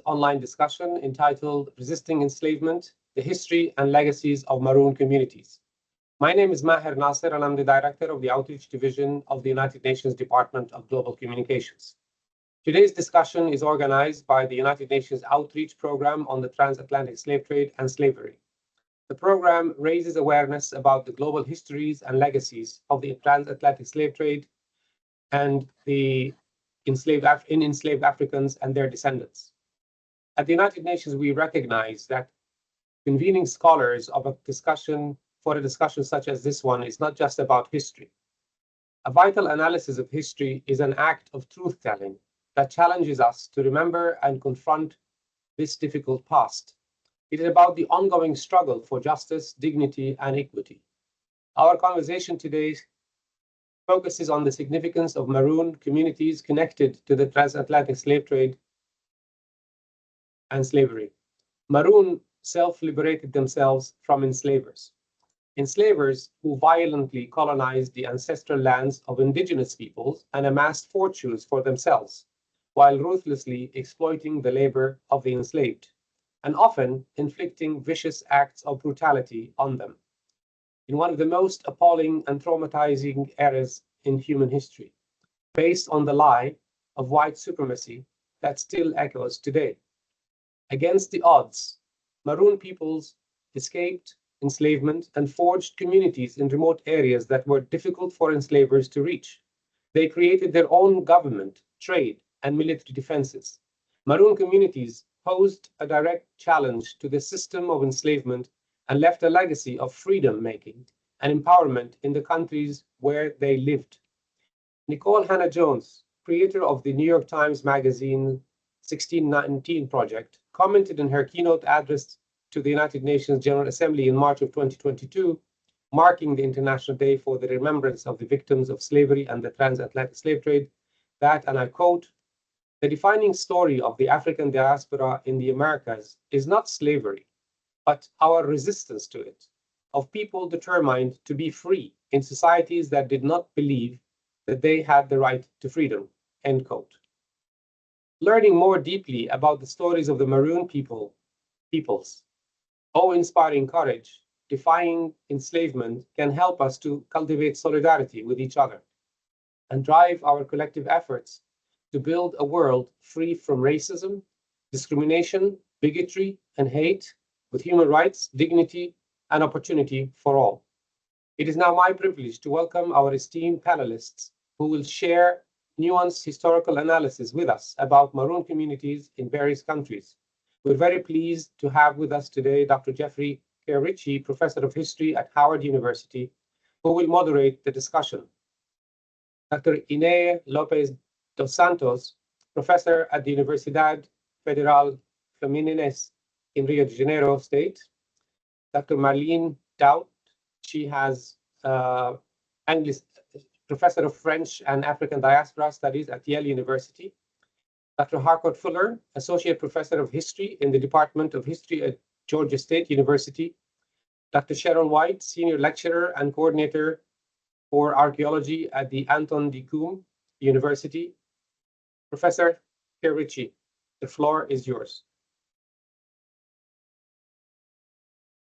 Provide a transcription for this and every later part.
online discussion entitled Resisting Enslavement, the History and Legacies of Maroon Communities. My name is Maher Nasser, and I'm the Director of the Outreach Division of the United Nations Department of Global Communications. Today's discussion is organized by the United Nations Outreach Program on the Transatlantic Slave Trade and Slavery. The program raises awareness about the global histories and legacies of the transatlantic slave trade and the enslaved Africans and their descendants. At the United Nations, we recognize that convening scholars of a discussion such as this one is not just about history. A vital analysis of history is an act of truth-telling that challenges us to remember and confront this difficult past. It is about the ongoing struggle for justice, dignity, and equity. Our conversation today focuses on the significance of Maroon communities connected to the transatlantic slave trade and slavery. Maroon self-liberated themselves from enslavers. Enslavers who violently colonized the ancestral lands of indigenous peoples and amassed fortunes for themselves, while ruthlessly exploiting the labor of the enslaved, and often inflicting vicious acts of brutality on them. In one of the most appalling and traumatizing eras in human history, based on the lie of white supremacy that still echoes today. Against the odds, Maroon peoples escaped enslavement and forged communities in remote areas that were difficult for enslavers to reach. They created their own government, trade, and military defenses. Maroon communities posed a direct challenge to the system of enslavement and left a legacy of freedom-making and empowerment in the countries where they lived. Nicole Hannah-Jones, creator of the New York Times Magazine 1619 Project, commented in her keynote address to the United Nations General Assembly in March of 2022, marking the International Day for the Remembrance of the Victims of Slavery and the Transatlantic Slave Trade, that, and I quote, "The defining story of the African diaspora in the Americas is not slavery, but our resistance to it, of people determined to be free in societies that did not believe that they had the right to freedom," end quote. Learning more deeply about the stories of the Maroon peoples, awe-inspiring courage, defying enslavement can help us to cultivate solidarity with each other and drive our collective efforts to build a world free from racism, discrimination, bigotry, and hate, with human rights, dignity, and opportunity for all. It is now my privilege to welcome our esteemed panelists who will share nuanced historical analysis with us about Maroon communities in various countries. We're very pleased to have with us today Dr. Jeffrey Ritchie, Professor of History at Howard University, who will moderate the discussion. Dr. Inés López dos Santos, Professor at the Universidad Federal Fluminense in Rio de Janeiro State. Dr. Marlene Doubt, she has Professor of French and African Diaspora Studies at Yale University. Dr. Harcourt Fuller, Associate Professor of History in the Department of History at Georgia State University. Dr. Cheryl White, Senior Lecturer and Coordinator for Archaeology at the Anton de Koom University. Professor Ritchie, the floor is yours.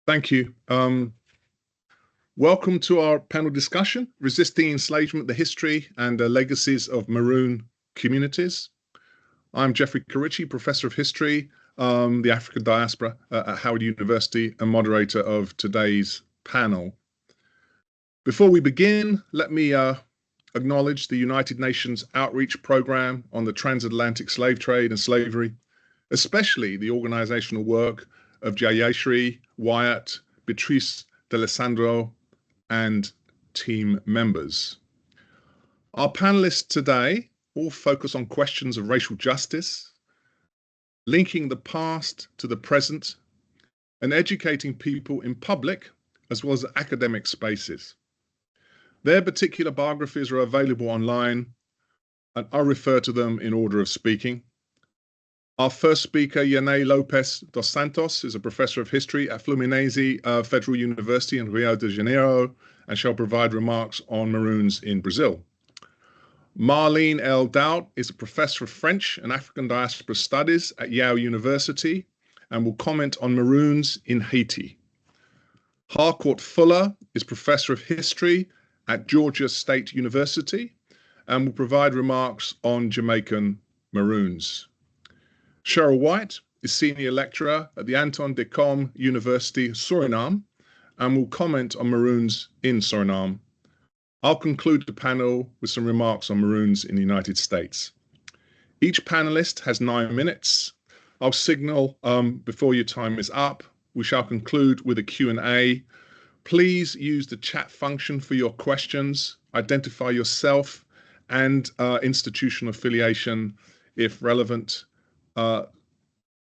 Thank you. Welcome to our panel discussion, Resisting Enslavement, the History and the Legacies of Maroon Communities. I'm Jeffrey Ritchie, Professor of History, the African Diaspora at Howard University, and moderator of today's panel. Before we begin, let me acknowledge the United Nations Outreach Program on the Transatlantic Slave Trade and Slavery, especially the organizational work of Jayashri, Wyatt, Beatrice D'Alessandro, and team members. Our panelists today all focus on questions of racial justice, linking the past to the present, and educating people in public as well as academic spaces. Their particular biographies are available online, and I'll refer to them in order of speaking. Our first speaker, Inés López dos Santos, is a professor of history at Fluminense Federal University in Rio de Janeiro, and shall provide remarks on Maroons in Brazil. Marlene L. Dowd is a professor of French and African diaspora studies at Yale University and will comment on Maroons in Haiti. Harcourt Fuller is professor of history at Georgia State University and will provide remarks on Jamaican Maroons. Cheryl White is senior lecturer at the Anton de Kom University, Suriname, and will comment on Maroons in Suriname. I'll conclude the panel with some remarks on Maroons in the United States. Each panelist has 9 minutes. I'll signal before your time is up. We shall conclude with a Q&A. Please use the chat function for your questions. Identify yourself and institutional affiliation if relevant.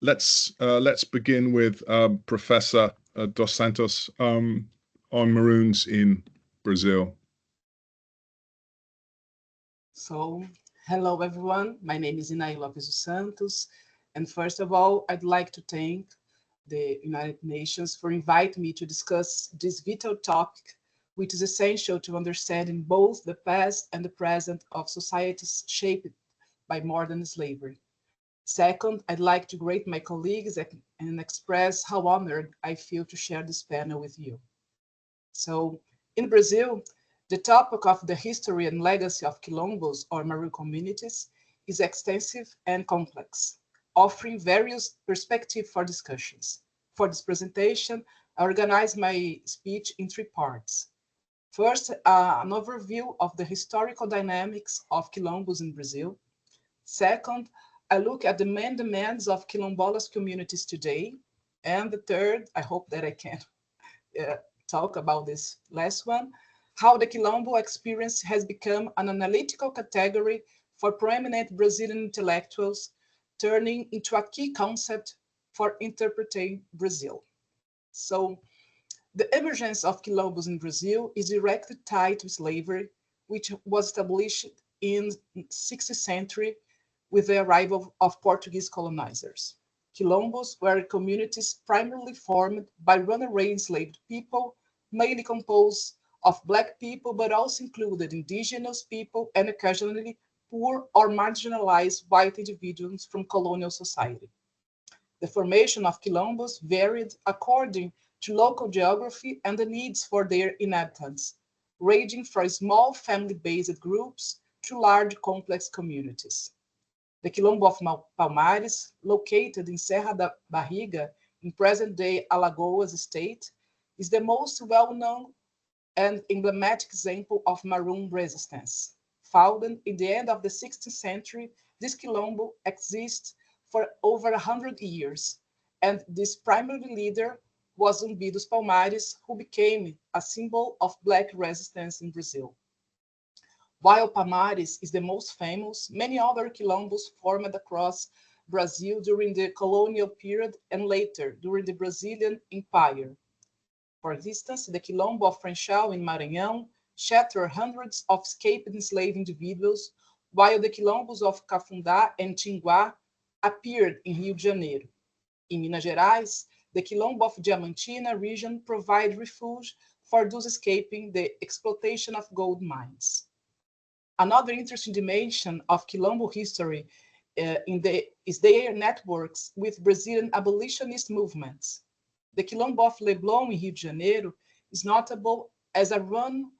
Let's begin with Professor Dos Santos on Maroons in Brazil. So, hello everyone. My name is Inay Lopes dos Santos. And first of all, I'd like to thank the United Nations for inviting me to discuss this vital topic, which is essential to understanding both the past and the present of societies shaped by modern slavery. Second, I'd like to greet my colleagues and express how honored I feel to share this panel with you. So, in Brazil, the topic of the history and legacy of quilombos or Maroon communities is extensive and complex, offering various perspectives for discussions. For this presentation, I organized my speech in 3 parts. First, an overview of the historical dynamics of quilombos in Brazil. Second, I look at the main demands of quilombolas communities today. And the third, I hope that I can talk about this last one, how the quilombo experience has become an analytical category for prominent Brazilian intellectuals, turning into a key concept for interpreting Brazil. So, the emergence of quilombos in Brazil is directly tied to slavery, which was established in the 16th century with the arrival of Portuguese colonizers. Quilombos were communities primarily formed by runaway enslaved people, mainly composed of Black people, but also included indigenous people and occasionally poor or marginalized white individuals from colonial society. The formation of quilombos varied according to local geography and the needs for their inhabitants, ranging from small family-based groups to large complex communities. The Quilombo of Palmares, located in Serra da Barriga in present-day Alagoas state, is the most well-known and emblematic example of Maroon resistance. Founded in the end of the 16th century, this Quilombo exists for over 100 years, and this primary leader was Zumbi dos Palmares, who became a symbol of Black resistance in Brazil. While Palmares is the most famous, many other quilombos formed across Brazil during the colonial period and later during the Brazilian Empire. For instance, the Quilombo of Funchal in Maranhão shattered hundreds of escaped enslaved individuals, while the Quilombos of Cafundá and Tinguá appeared in Rio de Janeiro. In Minas Gerais, the Quilombo of Diamantina region provided refuge for those escaping the exploitation of gold mines. Another interesting dimension of Quilombo history is their networks with Brazilian abolitionist movements. The Quilombo of Leblon in Rio de Janeiro is notable as a urban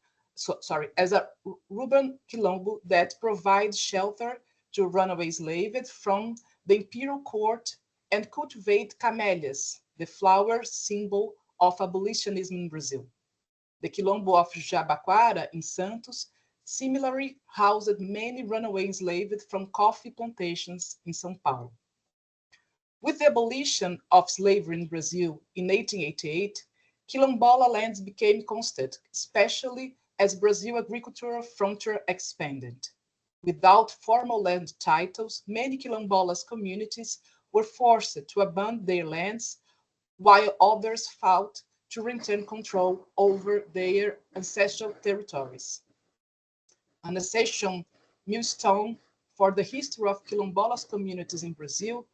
Quilombo that provides shelter to runaway slaves from the imperial court and cultivate camellias, the flower symbol of abolitionism in Brazil. The Quilombo of Jabaquara in Santos similarly housed many runaway enslaved from coffee plantations in São Paulo. With the abolition of slavery in Brazil in 1888, Quilombola lands became constant, especially as Brazil's agricultural frontier expanded. Without formal land titles, many Quilombolas communities were forced to abandon their lands, while others fought to retain control over their ancestral territories. An essential milestone for the history of Quilombolas communities in Brazil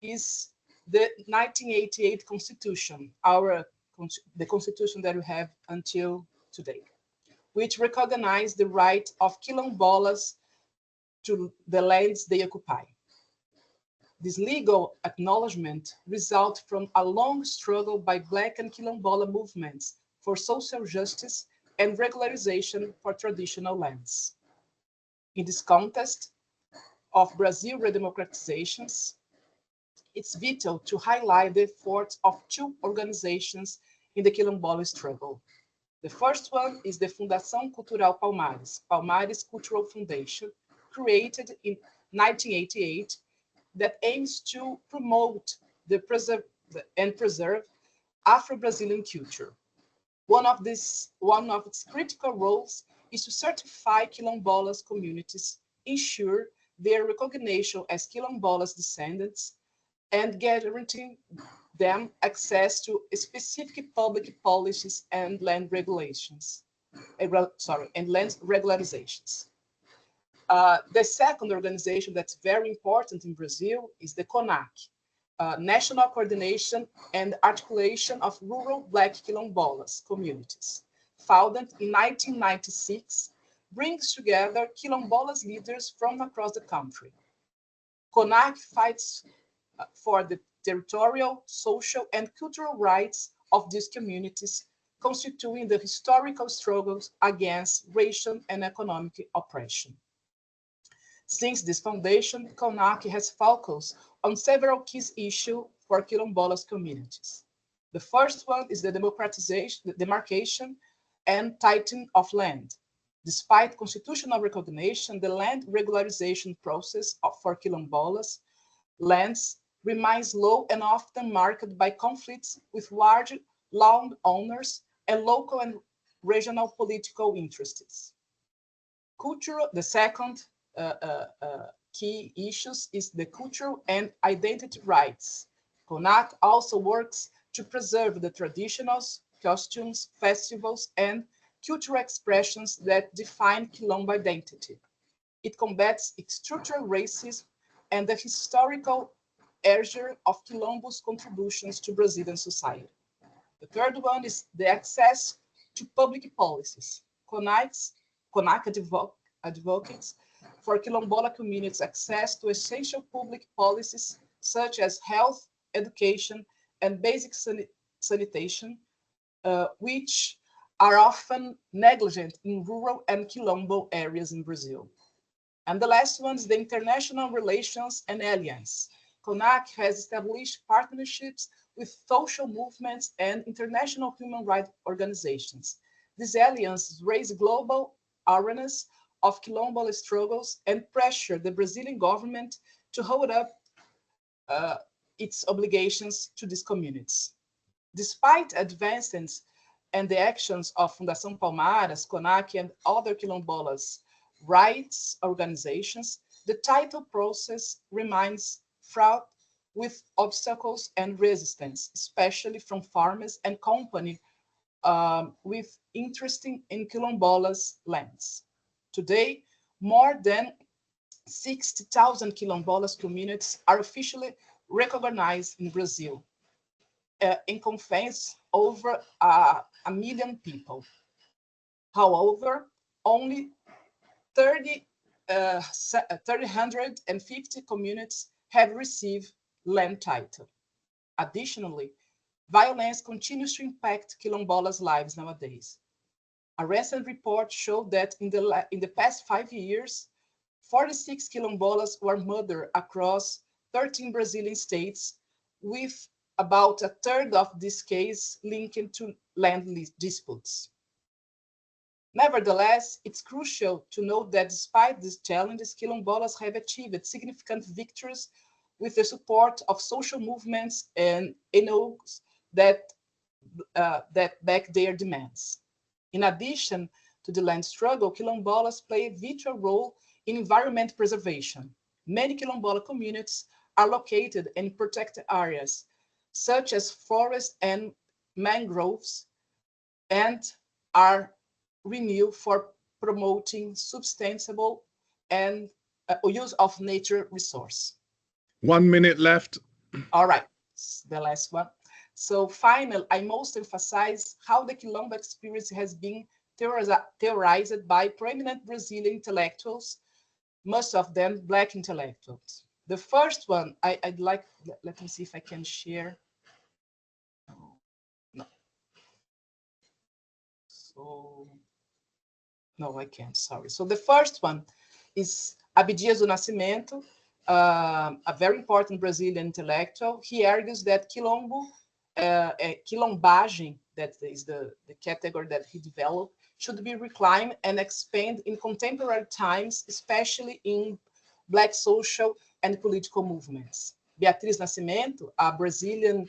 is the 1988 Constitution, the Constitution that we have until today, which recognized the right of Quilombolas to the lands they occupy. This legal acknowledgement results from a long struggle by Black and Quilombola movements for social justice and regularization for traditional lands. In this context of Brazil redemocratizations, it's vital to highlight the efforts of two organizations in the Quilombola struggle. The first one is the Fundação Cultural Palmares, Palmares Cultural Foundation, created in 1988, that aims to promote and preserve Afro-Brazilian culture. One of its critical roles is to certify Quilombolas communities, ensure their recognition as Quilombolas descendants, and guaranteeing them access to specific public policies and land regulations, and land regularizations. The second organization that's very important in Brazil is the CONAC, National Coordination and Articulation of Rural Black Quilombolas Communities. Founded in 1996, brings together Quilombolas leaders from across the country. CONAC fights for the territorial, social, and cultural rights of these communities, constituting the historical struggles against racial and economic oppression. Since this foundation, CONAC has focused on several key issues for Quilombolas communities. The first one is the democratization, the demarcation and titling of land. Despite constitutional recognition, the land regularization process for Quilombolas lands remains low and often marked by conflicts with large landowners and local and regional political interests. The second key issues is the cultural and identity rights. CONAC also works to preserve the traditionals, costumes, festivals, and cultural expressions that define Quilombo identity. It combats structural racism and the historical erasure of Quilombo's contributions to Brazilian society. The third one is the access to public policies. CONAC advocates for Quilombola communities access to essential public policies such as health, education, and basic sanitation, which are often negligent in rural and Quilombo areas in Brazil. And the last one is the international relations and alliance. CONAC has established partnerships with social movements and international human rights organizations. These alliances raise global awareness of Quilombola struggles and pressure the Brazilian government to hold up its obligations to these communities. Despite advances and the actions of Fundação Palmares, CONAC, and other Quilombolas rights organizations, the title process remains fraught with obstacles and resistance, especially from farmers and companies with interest in Quilombolas lands. Today, more than 60,000 Quilombolas communities are officially recognized in Brazil, encompassing over 1 million people. However, only 350 communities have received land title. Additionally, violence continues to impact Quilombolas' lives nowadays. A recent report showed that in the past 5 years, 46 Quilombolas were murdered across 13 Brazilian states, with about a third of this case linked to land disputes. Nevertheless, it's crucial to note that despite these challenges, Quilombolas have achieved significant victories with the support of social movements and NGOs that back their demands. In addition to the land struggle, Quilombolas play a vital role in environment preservation. Many Quilombola communities are located in protected areas, such as forests and mangroves, and are renewed for promoting sustainable and use of nature resource. 1 minute left. All right, the last one. So finally, I must emphasize how the Quilombo experience has been theorized by prominent Brazilian intellectuals most of them Black intellectuals. The first one, I'd like, let me see if I can share. No. So, no, I can't, sorry. So the first one is Abdias do Nascimento, a very important Brazilian intellectual. He argues that quilombo, quilombagem, that is the category that he developed, should be reclaimed and expanded in contemporary times, especially in Black social and political movements. Beatriz Nascimento, a Brazilian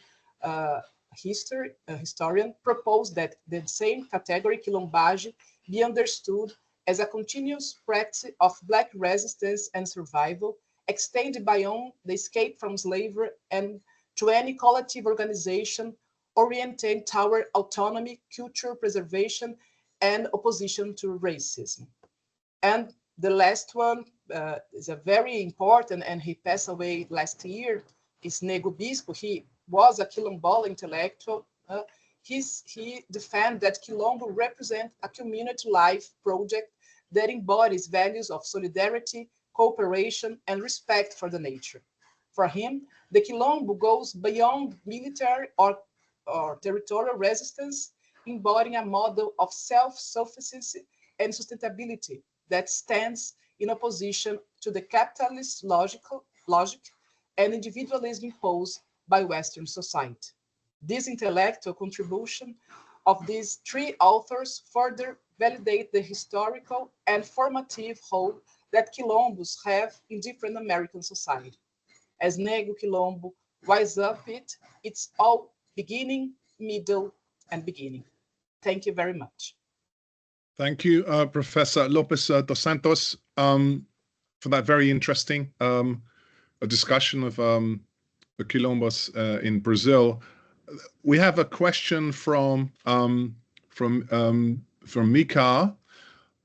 historian, proposed that the same category, quilombagem, be understood as a continuous practice of Black resistance and survival, extended beyond the escape from slavery and to any collective organization oriented toward autonomy, culture preservation, and opposition to racism. And the last one is a very important, and he passed away last year, is Nego Bispo. He was a quilombola intellectual. He defended that quilombo represents a community life project that embodies values of solidarity, cooperation, and respect for the nature. For him, the quilombo goes beyond military or territorial resistance, embodying a model of self-sufficiency and sustainability that stands in opposition to the capitalist logic and individualism imposed by Western society. This intellectual contribution of these three authors further validate the historical and formative role that quilombos have in different American society. As Negro Quilombo wise up it's all beginning, middle, and beginning. Thank you very much. Thank you, Professor Lopes dos Santos, for that very interesting discussion of the quilombos in Brazil. We have a question from Mika.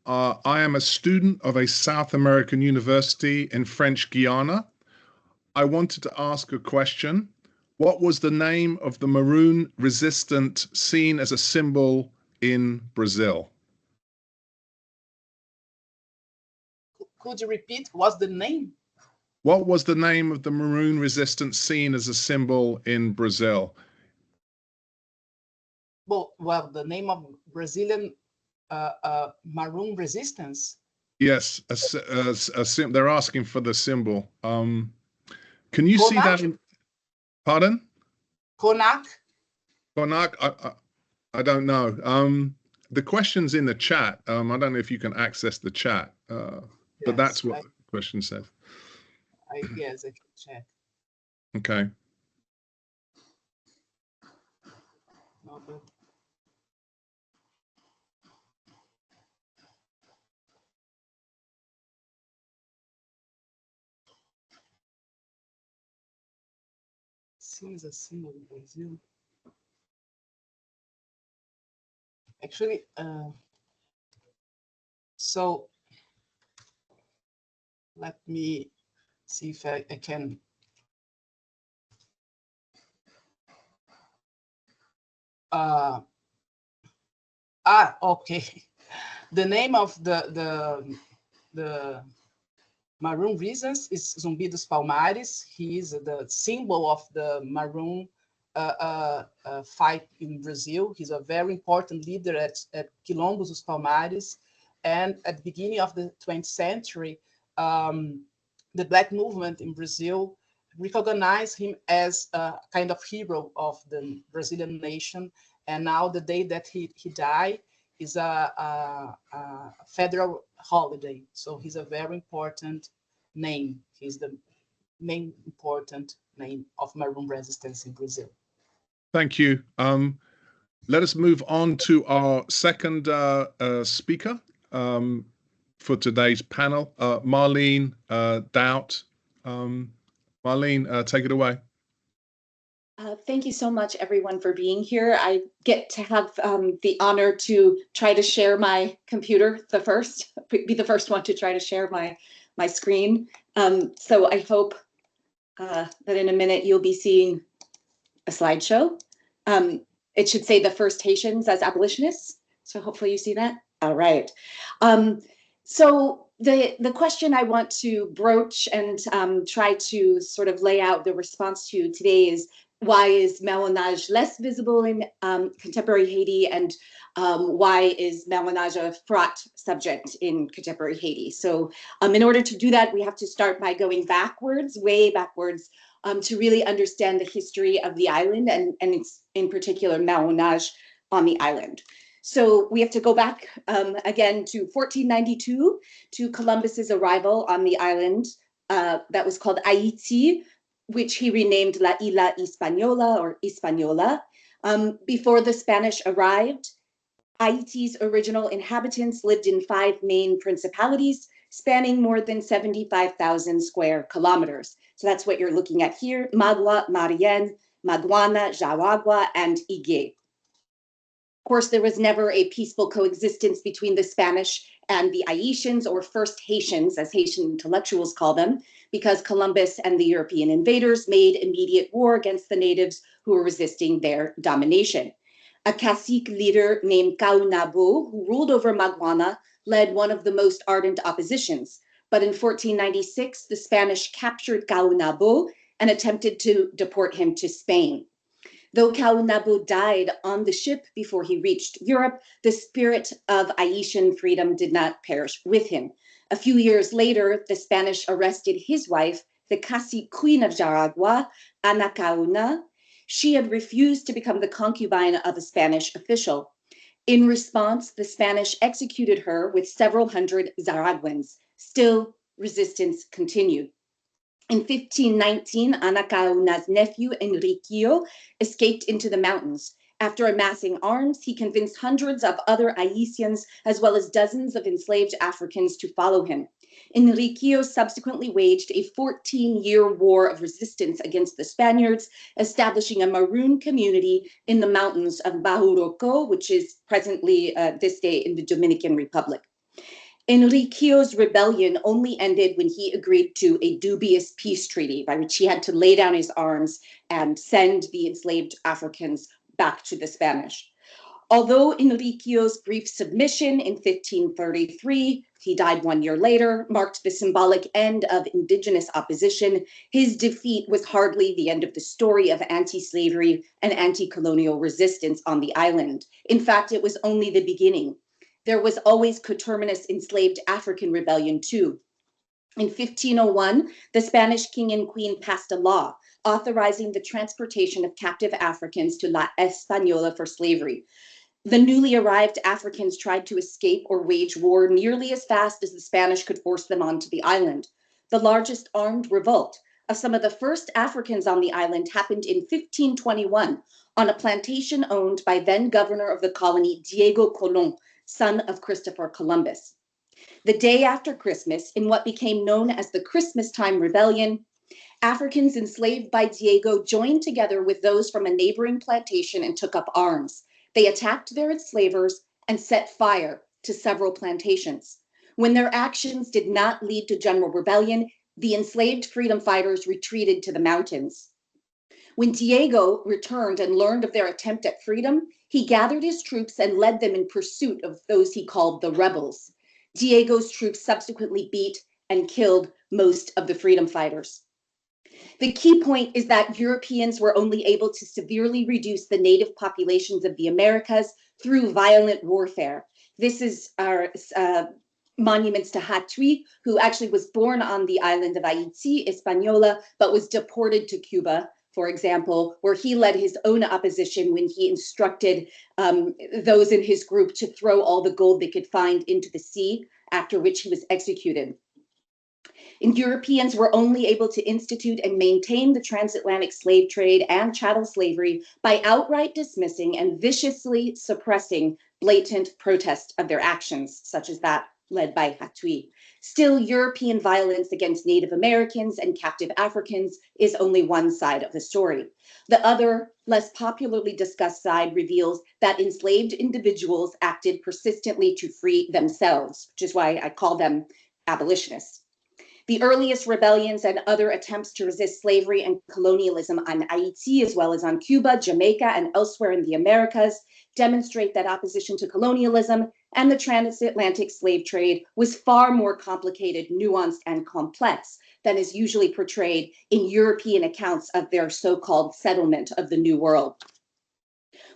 I am a student of a South American university in French Guiana. I wanted to ask a question. What was the name of the Maroon resistant seen as a symbol in Brazil? Could you repeat? What's the name? What was the name of the Maroon resistance seen as a symbol in Brazil? Well, the name of Brazilian Maroon resistance? Yes, they're asking for the symbol. Can you see that? Pardon? Konak? Konak? I don't know. The question's in the chat. I don't know if you can access the chat, but that's what the question says. I guess I can check. Okay. No, but... Seems a symbol in Brazil. Actually, so let me see if I can. Okay. The name of the Maroon Reasons is Zumbi dos Palmares. He is the symbol of the Maroon fight in Brazil. He's a very important leader at Quilombos dos Palmares. And at the beginning of the 20th century, the Black movement in Brazil recognized him as a kind of hero of the Brazilian nation. And now the day that he died is a federal holiday. So he's a very important name. He's the main important name of Maroon resistance in Brazil. Thank you. Let us move on to our second speaker for today's panel, Marlene Doubt. Marlene, take it away. Thank you so much, everyone, for being here. I get to have the honor to try to share my computer be the first one to try to share my screen. So I hope that in a minute you'll be seeing a slideshow. It should say the first Haitians as abolitionists. So hopefully you see that. All right. So the question I want to broach and try to sort of lay out the response to today is, why is Marronage less visible in contemporary Haiti, and why is Marronage a fraught subject in contemporary Haiti? So in order to do that, we have to start by going backwards, way backwards, to really understand the history of the island, and it's in particular Marronage on the island. So we have to go back again to 1492, to Columbus's arrival on the island that was called Haiti, which he renamed La Isla Hispaniola, or Hispaniola. Before the Spanish arrived, Haiti's original inhabitants lived in 5 main principalities, spanning more than 75,000 square kilometers. So that's what you're looking at here: Magua, Marién, Maguana, Jaragua, and Igué. Of course, there was never a peaceful coexistence between the Spanish and the Haitians, or First Haitians, as Haitian intellectuals call them, because Columbus and the European invaders made immediate war against the natives who were resisting their domination. A cacique leader named Caunabo, who ruled over Maguana, led one of the most ardent oppositions. But in 1496, the Spanish captured Caunabo and attempted to deport him to Spain. Though Caunabo died on the ship before he reached Europe, the spirit of Haitian freedom did not perish with him. A few years later, the Spanish arrested his wife, the cacique queen of Jaragua, Ana Cauna. She had refused to become the concubine of a Spanish official. In response, the Spanish executed her with several hundred Zaraguans. Still, resistance continued. In 1519, Ana Cauna's nephew, Enriquillo, escaped into the mountains. After amassing arms, he convinced hundreds of other Haitians, as well as dozens of enslaved Africans, to follow him. Enriquillo subsequently waged a 14-year war of resistance against the Spaniards, establishing a Maroon community in the mountains of Bajuroco, which is presently this day in the Dominican Republic. Enriquillo's rebellion only ended when he agreed to a dubious peace treaty, by which he had to lay down his arms and send the enslaved Africans back to the Spanish. Although Enriquillo's brief submission in 1533, he died 1 year later, marked the symbolic end of indigenous opposition, his defeat was hardly the end of the story of anti-slavery and anti-colonial resistance on the island. In fact, it was only the beginning. There was always coterminous enslaved African rebellion too. In 1501, the Spanish king and queen passed a law authorizing the transportation of captive Africans to La Española for slavery. The newly arrived Africans tried to escape or wage war nearly as fast as the Spanish could force them onto the island. The largest armed revolt of some of the first Africans on the island happened in 1521 on a plantation owned by then governor of the colony, Diego Colón, son of Christopher Columbus. The day after Christmas, in what became known as the Christmastime Rebellion, Africans enslaved by Diego joined together with those from a neighboring plantation and took up arms. They attacked their enslavers and set fire to several plantations. When their actions did not lead to general rebellion, the enslaved freedom fighters retreated to the mountains. When Diego returned and learned of their attempt at freedom, he gathered his troops and led them in pursuit of those he called the rebels. Diego's troops subsequently beat and killed most of the freedom fighters. The key point is that Europeans were only able to severely reduce the native populations of the Americas through violent warfare. This is our monuments to Hatui, who actually was born on the island of Haiti, Hispaniola, but was deported to Cuba, for example, where he led his own opposition when he instructed those in his group to throw all the gold they could find into the sea, after which he was executed. And Europeans were only able to institute and maintain the transatlantic slave trade and chattel slavery by outright dismissing and viciously suppressing blatant protest of their actions, such as that led by Hatui. Still, European violence against Native Americans and captive Africans is only one side of the story. The other, less popularly discussed side reveals that enslaved individuals acted persistently to free themselves, which is why I call them abolitionists. The earliest rebellions and other attempts to resist slavery and colonialism on Haiti, as well as on Cuba, Jamaica, and elsewhere in the Americas, demonstrate that opposition to colonialism and the transatlantic slave trade was far more complicated, nuanced, and complex than is usually portrayed in European accounts of their so-called settlement of the New World.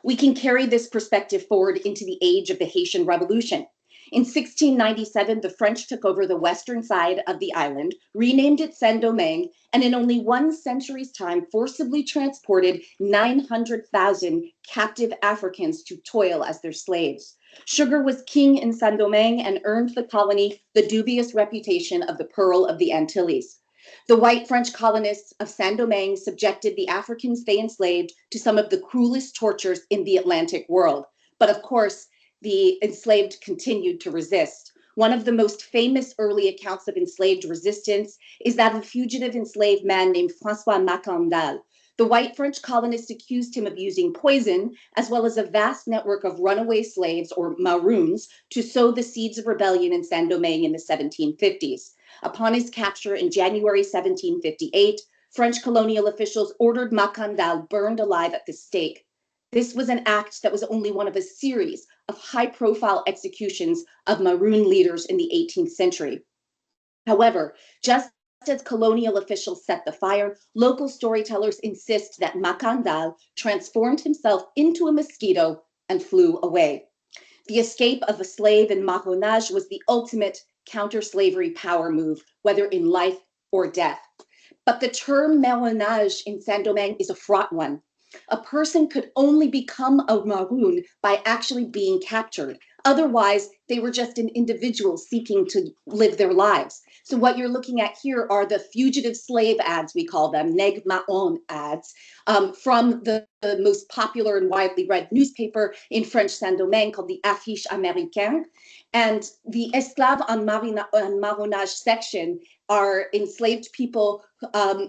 We can carry this perspective forward into the age of the Haitian Revolution. In 1697, the French took over the western side of the island, renamed it Saint-Domingue, and in only 1 century's time forcibly transported 900,000 captive Africans to toil as their slaves. Sugar was king in Saint-Domingue and earned the colony the dubious reputation of the Pearl of the Antilles. The white French colonists of Saint-Domingue subjected the Africans they enslaved to some of the cruelest tortures in the Atlantic world. But of course, the enslaved continued to resist. One of the most famous early accounts of enslaved resistance is that of a fugitive enslaved man named François Macandal. The white French colonists accused him of using poison, as well as a vast network of runaway slaves, or Maroons, to sow the seeds of rebellion in Saint-Domingue in the 1750s. Upon his capture in January 1758, French colonial officials ordered Macandal burned alive at the stake. This was an act that was only one of a series of high-profile executions of Maroon leaders in the 18th century. However, just as colonial officials set the fire, local storytellers insist that Macandal transformed himself into a mosquito and flew away. The escape of a slave in Marronage was the ultimate counter-slavery power move, whether in life or death. But the term Marronage in Saint-Domingue is a fraught one. A person could only become a Maroon by actually being captured. Otherwise, they were just an individual seeking to live their lives. So what you're looking at here are the fugitive slave ads, we call them, Nègre Marron ads, from the most popular and widely read newspaper in French Saint-Domingue called the Affiche Américaine. And the Esclaves en Marronnage section are enslaved people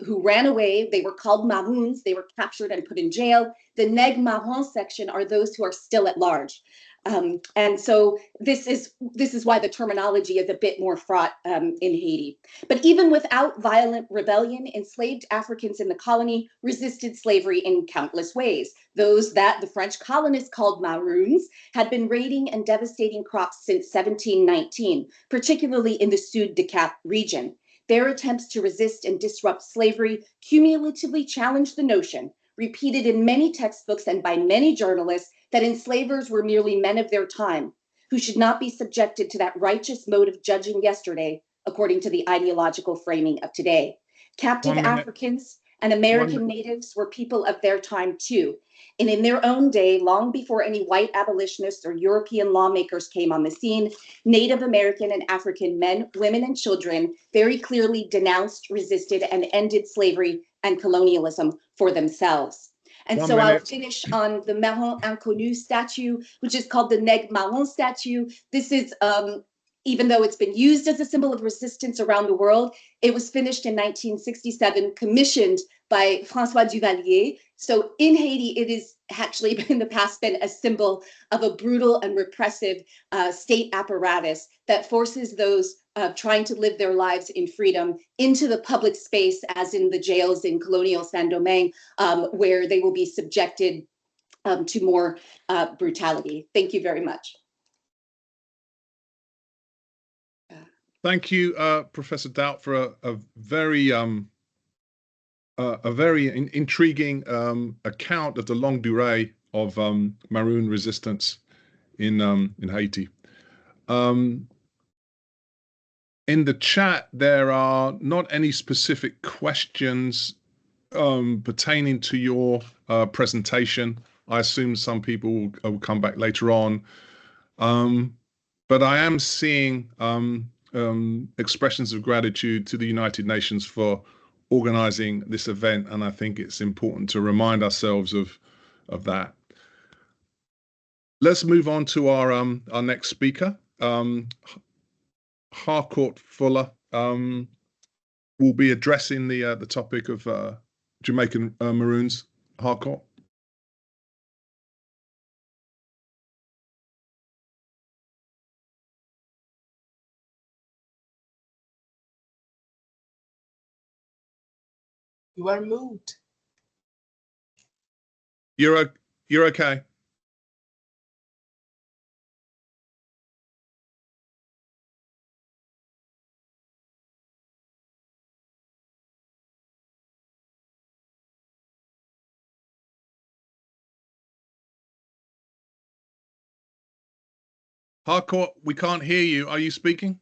who ran away. They were called Maroons. They were captured and put in jail. The Nègre Marron section are those who are still at large. And so this is why the terminology is a bit more fraught in Haiti. But even without violent rebellion, enslaved Africans in the colony resisted slavery in countless ways. Those that the French colonists called Maroons had been raiding and devastating crops since 1719, particularly in the Sud de Cap region. Their attempts to resist and disrupt slavery cumulatively challenged the notion, repeated in many textbooks and by many journalists, that enslavers were merely men of their time, who should not be subjected to that righteous mode of judging yesterday, according to the ideological framing of today. Captive Africans and American natives were people of their time too. And in their own day, long before any white abolitionists or European lawmakers came on the scene, Native American and African men, women, and children very clearly denounced, resisted, and ended slavery and colonialism for themselves. And so I'll finish on the Marron Inconnu statue, which is called the Nègre Marron statue. This is, even though it's been used as a symbol of resistance around the world, it was finished in 1967, commissioned by François Duvalier. So in Haiti, it is actually in the past been a symbol of a brutal and repressive state apparatus that forces those trying to live their lives in freedom into the public space, as in the jails in colonial Saint-Domingue, where they will be subjected to more brutality. Thank you very much. Thank you, Professor Doubt, for a very intriguing account of the longue durée of Maroon resistance in Haiti. In the chat, there are not any specific questions pertaining to your presentation. I assume some people will come back later on. But I am seeing expressions of gratitude to the United Nations for organizing this event, and I think it's important to remind ourselves of that. Let's move on to our next speaker. Harcourt Fuller will be addressing the topic of Jamaican Maroons. Harcourt. You are mute. You're okay. Harcourt, we can't hear you. Are you speaking?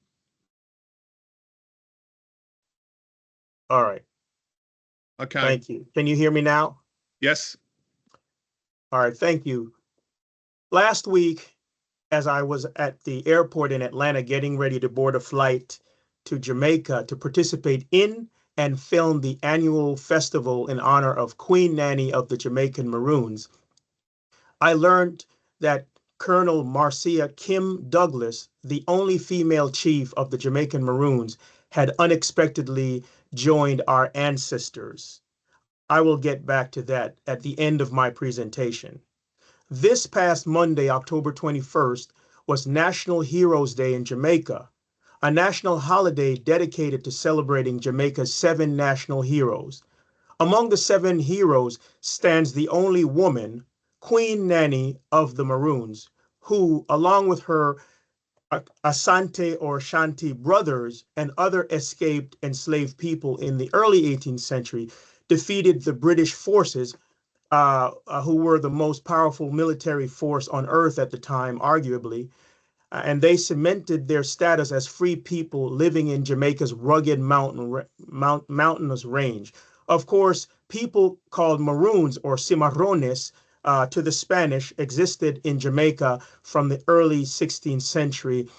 All right. Okay. Thank you. Can you hear me now? Yes. All right. Thank you. Last week, as I was at the airport in Atlanta getting ready to board a flight to Jamaica to participate in and film the annual festival in honor of Queen Nanny of the Jamaican Maroons, I learned that Colonel Marcia Kim Douglas, the only female chief of the Jamaican Maroons, had unexpectedly joined our ancestors. I will get back to that at the end of my presentation. This past Monday, October 21st, was National Heroes Day in Jamaica, a national holiday dedicated to celebrating Jamaica's 7 national heroes. Among the 7 heroes stands the only woman, Queen Nanny of the Maroons, who, along with her Asante or Shanti brothers and other escaped enslaved people in the early 18th century, defeated the British forces, who were the most powerful military force on earth at the time, arguably, and they cemented their status as free people living in Jamaica's rugged mountainous range. Of course, people called Maroons or Cimarrones to the Spanish existed in Jamaica from the early 16th century.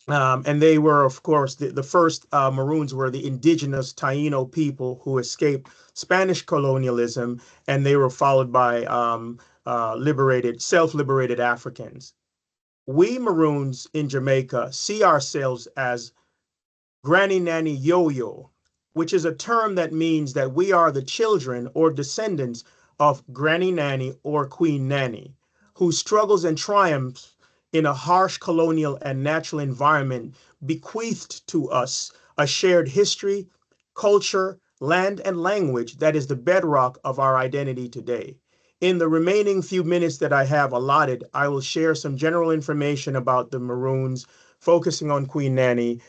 And they were, of course, the first Maroons were the indigenous Taino people who escaped Spanish colonialism, and they were followed by self-liberated Africans. We Maroons in Jamaica see ourselves as Granny Nanny Yo-Yo, which is a term that means that we are the children or descendants of Granny Nanny or Queen Nanny, whose struggles and triumphs in a harsh colonial and natural environment bequeathed to us a shared history, culture, land, and language that is the bedrock of our identity today. In the remaining few minutes that I have allotted, I will share some general information about the Maroons, focusing on Queen Nanny,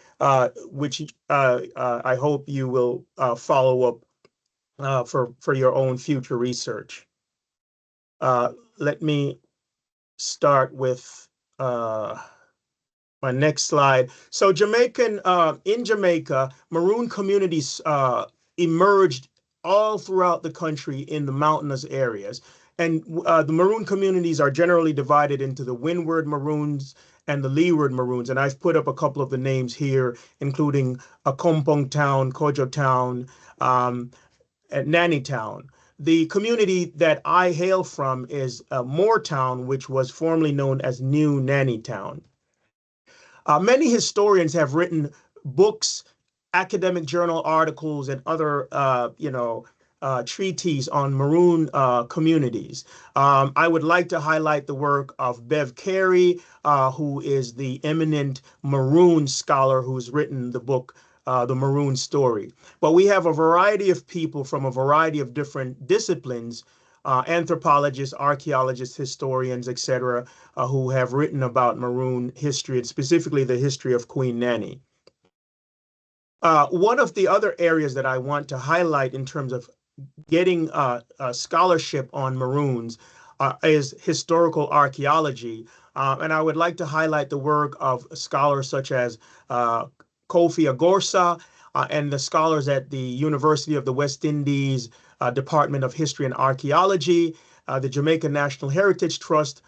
which I hope you will follow up for your own future research. Let me start with my next slide. So in Jamaica, Maroon communities emerged all throughout the country in the mountainous areas. And the Maroon communities are generally divided into the Windward Maroons and the Leeward Maroons. And I've put up a couple of the names here, including Akompong Town, Kojo Town, and Nanny Town. The community that I hail from is Moortown, which was formerly known as New Nanny Town. Many historians have written books, academic journal articles, and other, treatises on Maroon communities. I would like to highlight the work of Bev Carey, who is the eminent Maroon scholar who's written the book, The Maroon Story. But we have a variety of people from a variety of different disciplines, anthropologists, archaeologists, historians, etc., who have written about Maroon history, and specifically the history of Queen Nanny. One of the other areas that I want to highlight in terms of getting scholarship on Maroons is historical archaeology. And I would like to highlight the work of scholars such as Kofi Agorsa and the scholars at the University of the West Indies Department of History and Archaeology, the Jamaica National Heritage Trust,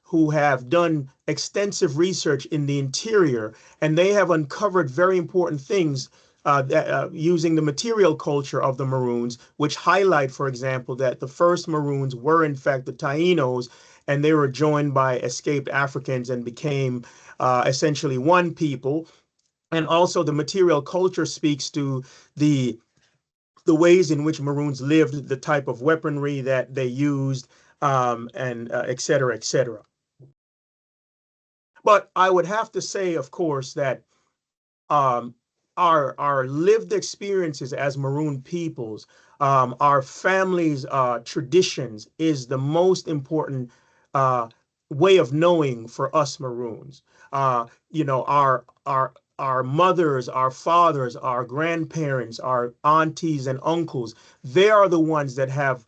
who have done extensive research in the interior, and they have uncovered very important things using the material culture of the Maroons, which highlight, for example, that the first Maroons were in fact the Tainos, and they were joined by escaped Africans and became essentially one people. And also the material culture speaks to the ways in which Maroons lived, the type of weaponry that they used, and et cetera, et cetera. But I would have to say, of course, that our lived experiences as Maroon peoples, our families' traditions is the most important way of knowing for us Maroons. You know, our mothers, our fathers, our grandparents, our aunties and uncles, they are the ones that have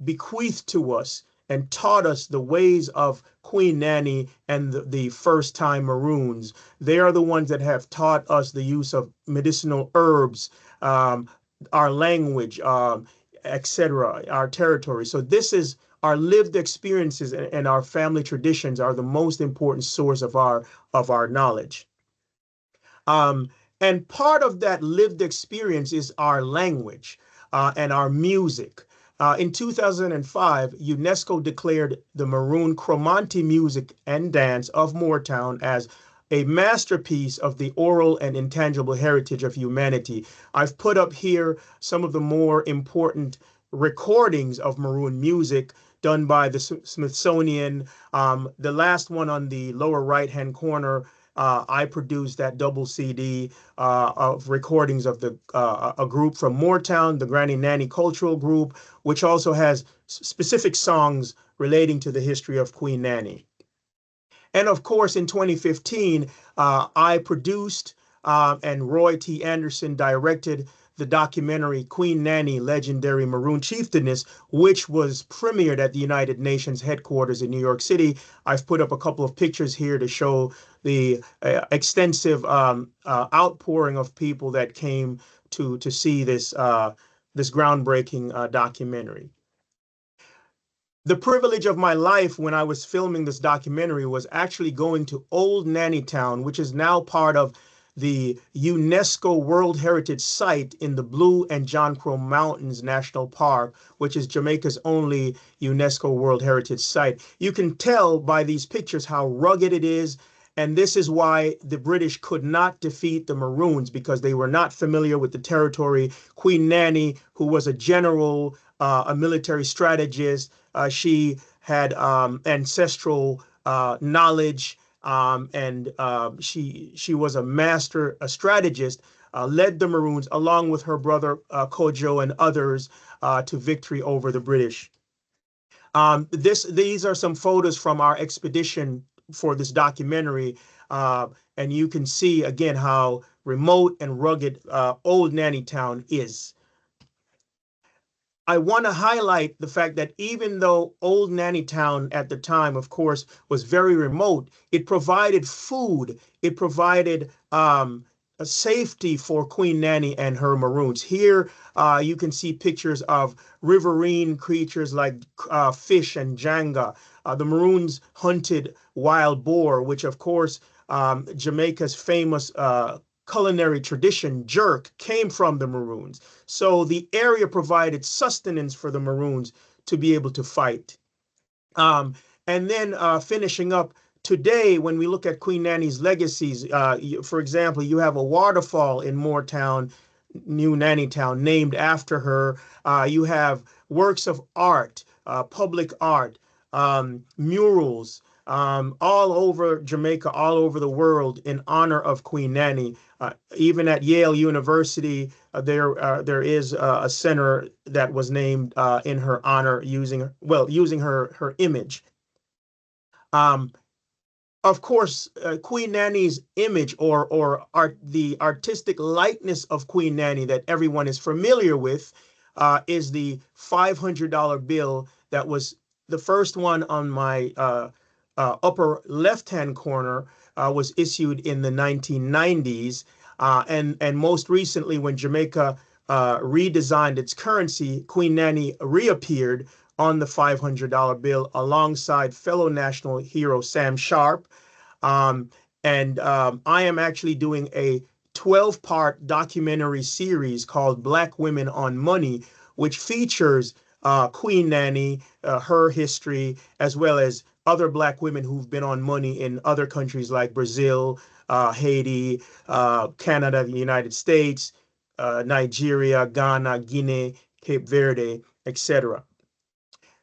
bequeathed to us and taught us the ways of Queen Nanny and the first time Maroons. They are the ones that have taught us the use of medicinal herbs, our language, etc., our territory. So this is our lived experiences, and our family traditions are the most important source of our knowledge. And part of that lived experience is our language and our music. In 2005, UNESCO declared the Maroon Cromanti music and dance of Moortown as a masterpiece of the oral and intangible heritage of humanity. I've put up here some of the more important recordings of Maroon music done by the Smithsonian. The last one on the lower right-hand corner, I produced that double CD of recordings of a group from Moortown, the Granny Nanny Cultural Group, which also has specific songs relating to the history of Queen Nanny. And of course, in 2015, I produced and Roy T. Anderson directed the documentary Queen Nanny, Legendary Maroon Chieftainess, which was premiered at the United Nations headquarters in New York City. I've put up a couple of pictures here to show the extensive outpouring of people that came to see this groundbreaking documentary. The privilege of my life when I was filming this documentary was actually going to Old Nanny Town, which is now part of the UNESCO World Heritage Site in the Blue and John Crow Mountains National Park, which is Jamaica's only UNESCO World Heritage Site. You can tell by these pictures how rugged it is, and this is why the British could not defeat the Maroons, because they were not familiar with the territory. Queen Nanny, who was a general, a military strategist, she had ancestral knowledge, and she was a strategist, led the Maroons along with her brother Kojo and others to victory over the British. These are some photos from our expedition for this documentary, and you can see again how remote and rugged Old Nanny Town is. I want to highlight the fact that even though Old Nanny Town at the time, of course, was very remote, it provided food, it provided a safety for Queen Nanny and her Maroons. Here you can see pictures of riverine creatures like fish and janga. The Maroons hunted wild boar, which of course Jamaica's famous culinary tradition, jerk, came from the Maroons. So the area provided sustenance for the Maroons to be able to fight. And then finishing up, today, when we look at Queen Nanny's legacies, for example, you have a waterfall in Moortown, New Nanny Town, named after her. You have works of art, public art, murals, all over Jamaica, all over the world in honor of Queen Nanny. Even at Yale University, there is a center that was named in her honor using her image. Of course, Queen Nanny's image or the artistic likeness of Queen Nanny that everyone is familiar with is the $500 bill that was the first one on my upper left-hand corner, was issued in the 1990s. And most recently, when Jamaica redesigned its currency, Queen Nanny reappeared on the $500 bill alongside fellow national hero Sam Sharp. I am actually doing a 12-part documentary series called Black Women on Money, which features Queen Nanny, her history, as well as other Black women who've been on money in other countries like Brazil, Haiti, Canada, the United States, Nigeria, Ghana, Guinea, Cape Verde, etc.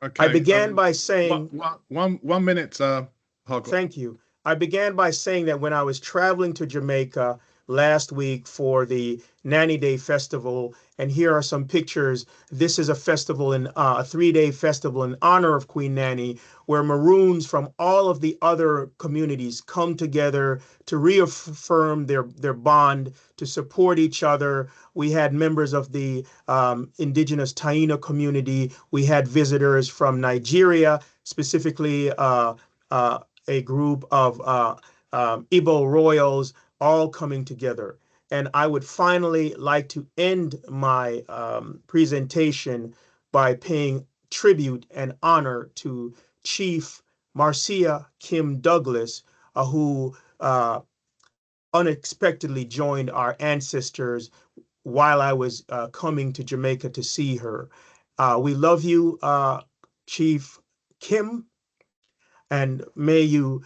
Okay. I began by saying... One minute, Hoggle. Thank you. I began by saying that when I was traveling to Jamaica, last week for the Nanny Day Festival. And here are some pictures. This is a festival, a 3-day festival in honor of Queen Nanny, where Maroons from all of the other communities come together to reaffirm their bond, to support each other. We had members of the indigenous Taino community. We had visitors from Nigeria, specifically a group of Igbo royals, all coming together. And I would finally like to end my presentation by paying tribute and honor to Chief Marcia Kim Douglas, who unexpectedly joined our ancestors while I was coming to Jamaica to see her. We love you, Chief Kim, and may you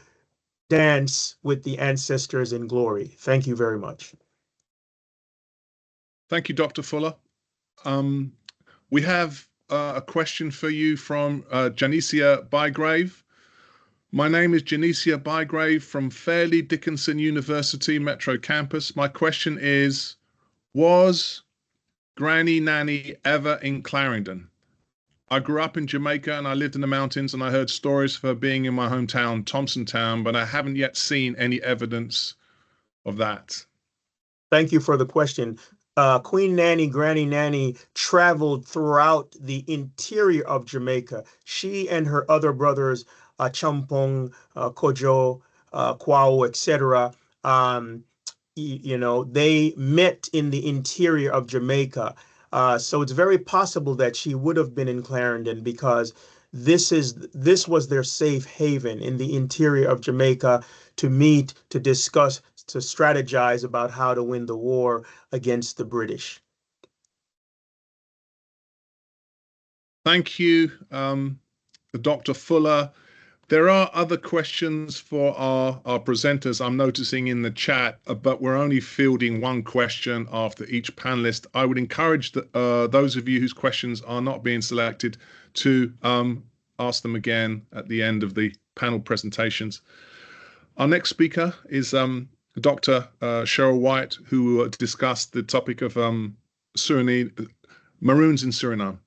dance with the ancestors in glory. Thank you very much. Thank you, Dr. Fuller. We have a question for you from Janicia Bygrave. My name is Janicia Bygrave from Fairleigh Dickinson University Metro Campus. My question is, was Granny Nanny ever in Clarendon? I grew up in Jamaica and I lived in the mountains, and I heard stories of her being in my hometown, Thompson Town, but I haven't yet seen any evidence of that. Thank you for the question. Queen Nanny, Granny Nanny traveled throughout the interior of Jamaica. She and her other brothers, Champong, Kojo, Kwao, etc., they met in the interior of Jamaica. So it's very possible that she would have been in Clarendon, because this was their safe haven in the interior of Jamaica, to meet, to discuss, to strategize about how to win the war against the British. Thank you, Dr. Fuller. There are other questions for our presenters, I'm noticing in the chat, but we're only fielding one question after each panelist. I would encourage those of you whose questions are not being selected to ask them again at the end of the panel presentations. Our next speaker is Dr. Cheryl White, who will discuss the topic of Suriname, Maroons in Suriname.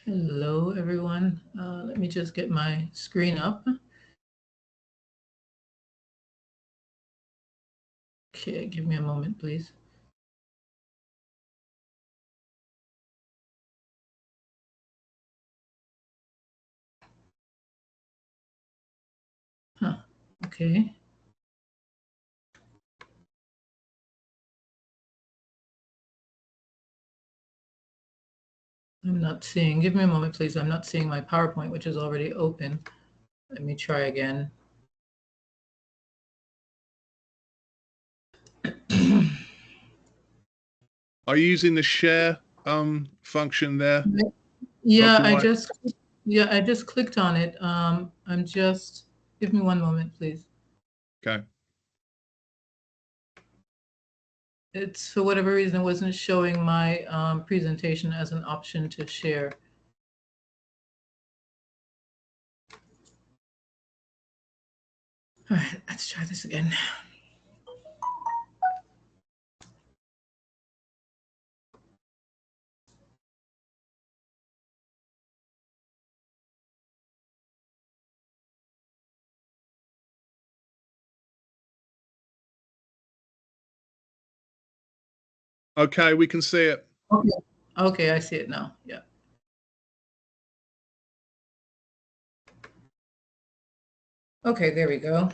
Hello, everyone. Let me just get my screen up. Okay, give me a moment, please. Okay. I'm not seeing, give me a moment, please. I'm not seeing my PowerPoint, which is already open. Let me try again. Are you using the share function there? Yeah, I just clicked on it. I'm just, give me one moment, please. Okay. It's, for whatever reason, it wasn't showing my presentation as an option to share. All right, let's try this again. Okay, we can see it. Okay. Okay, I see it now. Yeah. Okay, there we go.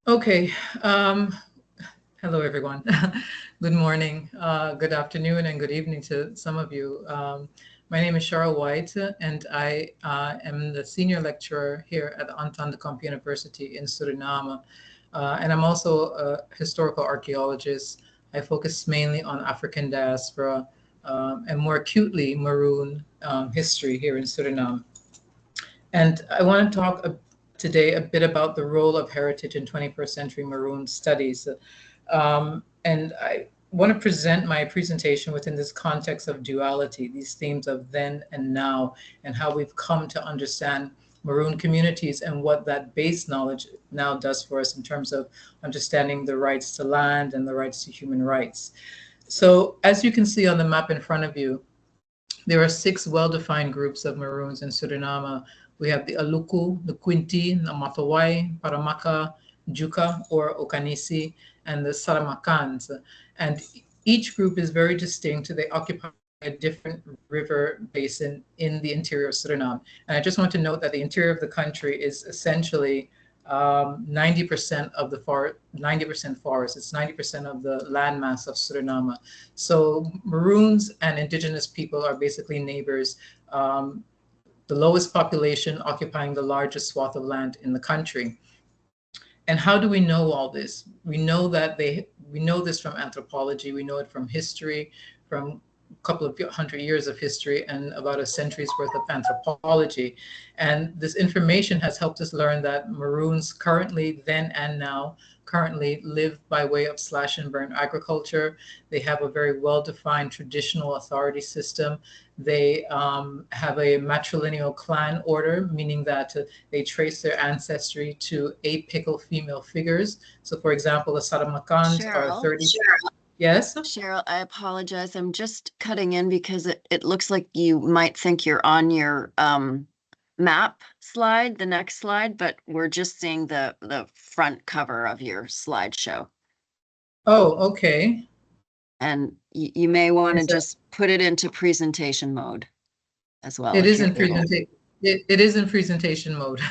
Okay. Hello, everyone. Good morning, good afternoon, and good evening to some of you. My name is Cheryl White, and I am the senior lecturer here at Anton de Camp University in Suriname. And I'm also a historical archaeologist. I focus mainly on African diaspora and more acutely Maroon history here in Suriname. And I want to talk today a bit about the role of heritage in 21st century Maroon studies. And I want to present my presentation within this context of duality, these themes of then and now, and how we've come to understand Maroon communities and what that base knowledge now does for us in terms of understanding the rights to land and the rights to human rights. So as you can see on the map in front of you, there are 6 well-defined groups of Maroons in Suriname. We have the Aluku, the Quinti, the Matawai, Paramaka, Juka or Okanisi, and the Saramakans. And each group is very distinct. They occupy a different river basin in the interior of Suriname. And I just want to note that the interior of the country is essentially 90% of the 90% forest. It's 90% of the landmass of Suriname. So Maroons and indigenous people are basically neighbors. The lowest population occupying the largest swath of land in the country. And how do we know all this? We know that we know this from anthropology. We know it from history, from a couple of 100 years of history and about a century's worth of anthropology. And this information has helped us learn that Maroons currently, then and now, currently live by way of slash and burn agriculture. They have a very well-defined traditional authority system. They have a matrilineal clan order, meaning that they trace their ancestry to apical female figures. So for example, the Saramakans are 30. Yes? Cheryl, I apologize. I'm just cutting in because it looks like you might think you're on your map slide, the next slide, but we're just seeing the front cover of your slideshow. Oh, okay. And you may want to just put it into presentation mode as well. It is in presentation. It is in presentation mode.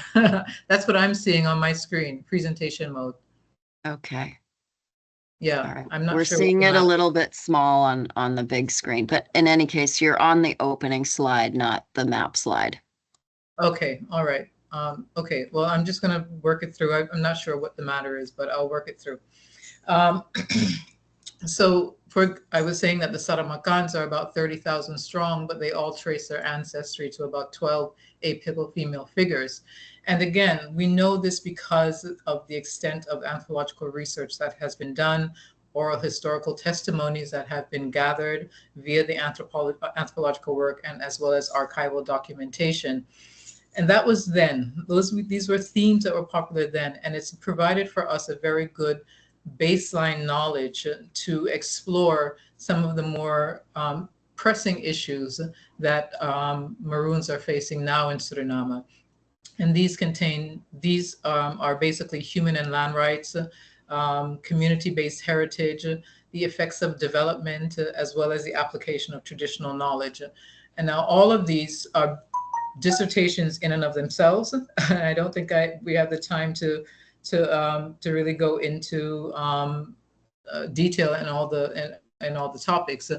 That's what I'm seeing on my screen, presentation mode. Okay. Yeah, All right. I'm not We're sure. We're seeing it a little bit small on the big screen, but in any case, you're on the opening slide, not the map slide. Okay, all right. Okay, well, I'm just going to work it through. I'm not sure what the matter is, but I'll work it through. So I was saying that the Saramakans are about 30,000 strong, but they all trace their ancestry to about 12 apical female figures. And again, we know this because of the extent of anthropological research that has been done, oral historical testimonies that have been gathered via the anthropological work, and as well as archival documentation. And that was then. These were themes that were popular then, and it's provided for us a very good baseline knowledge to explore some of the more pressing issues that Maroons are facing now in Suriname. And these are basically human and land rights, community-based heritage, the effects of development, as well as the application of traditional knowledge. And now all of these are dissertations in and of themselves. I don't think we have the time to really go into detail in all the topics.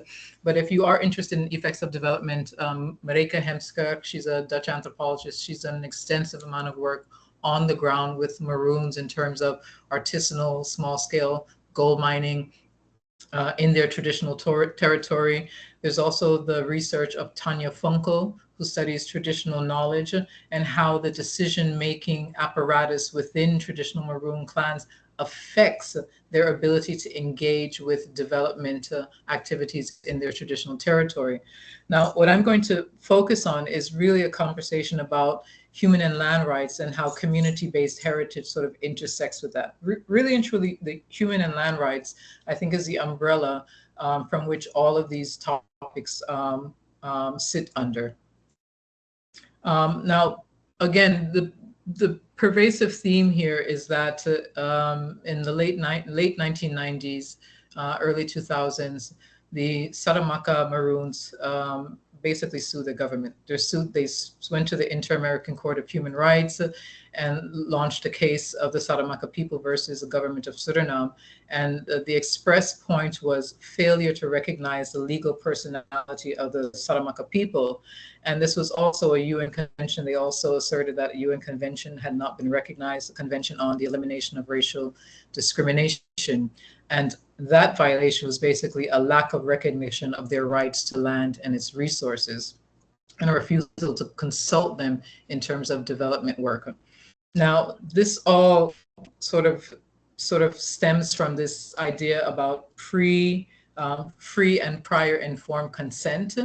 But if you are interested in effects of development, Marijke Hemskerk, she's a Dutch anthropologist. She's done an extensive amount of work on the ground with Maroons in terms of artisanal, small-scale gold mining in their traditional territory. There's also the research of Tanya Funkel, who studies traditional knowledge and how the decision-making apparatus within traditional Maroon clans affects their ability to engage with development activities in their traditional territory. Now, what I'm going to focus on is really a conversation about human and land rights and how community-based heritage sort of intersects with that. Really and truly, the human and land rights, I think, is the umbrella from which all of these topics sit under. Now, again, the pervasive theme here is that in the late 1990s, early 2000s, the Saramaka Maroons basically sued the government. They went to the Inter-American Court of Human Rights and launched a case of the Saramaka people versus the government of Suriname. And the express point was failure to recognize the legal personality of the Saramaka people. And this was also a UN convention. They also asserted that a UN convention had not been recognized, the Convention on the Elimination of Racial Discrimination. And that violation was basically a lack of recognition of their rights to land and its resources, and a refusal to consult them in terms of development work. Now, this all sort of stems from this idea about free and prior informed consent,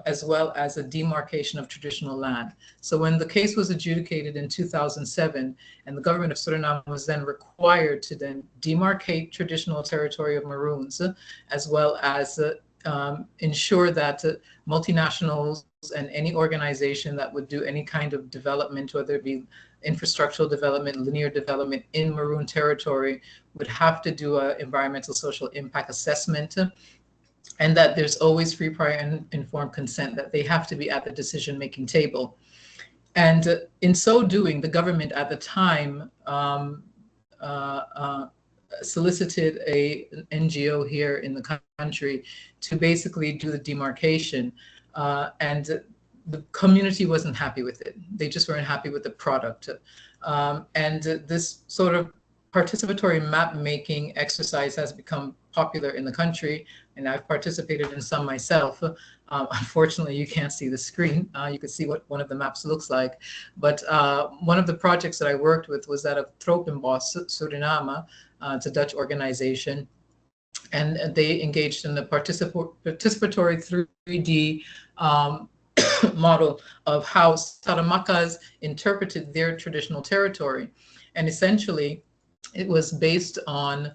as well as a demarcation of traditional land. So when the case was adjudicated in 2007, and the government of Suriname was then required to then demarcate traditional territory of Maroons, as well as ensure that multinationals and any organization that would do any kind of development, whether it be infrastructural development, linear development in Maroon territory, would have to do an environmental social impact assessment, and that there's always free, prior, and informed consent, that they have to be at the decision-making table. And in so doing, the government at the time solicited an NGO here in the country to basically do the demarcation. And the community wasn't happy with it. They just weren't happy with the product. And this sort of participatory map-making exercise has become popular in the country, and I've participated in some myself. Unfortunately, you can't see the screen. You can see what one of the maps looks like. But one of the projects that I worked with was that of Tropenbos, Suriname. It's a Dutch organization. And they engaged in the participatory 3D model of how Saramakas interpreted their traditional territory. And essentially, it was based on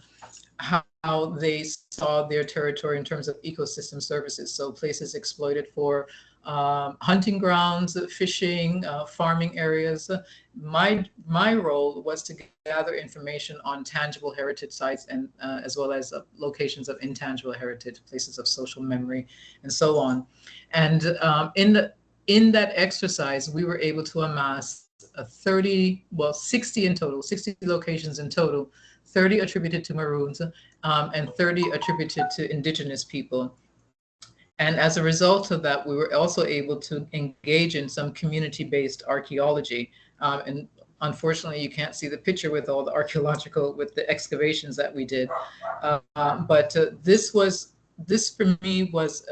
how they saw their territory in terms of ecosystem services. So places exploited for hunting grounds, fishing, farming areas. My role was to gather information on tangible heritage sites, and as well as locations of intangible heritage, places of social memory, and so on. And in that exercise, we were able to amass 60 in total, 60 locations in total, 30 attributed to Maroons, and 30 attributed to indigenous people. And as a result of that, we were also able to engage in some community-based archaeology. And unfortunately, you can't see the picture with all with the excavations that we did. But this for me was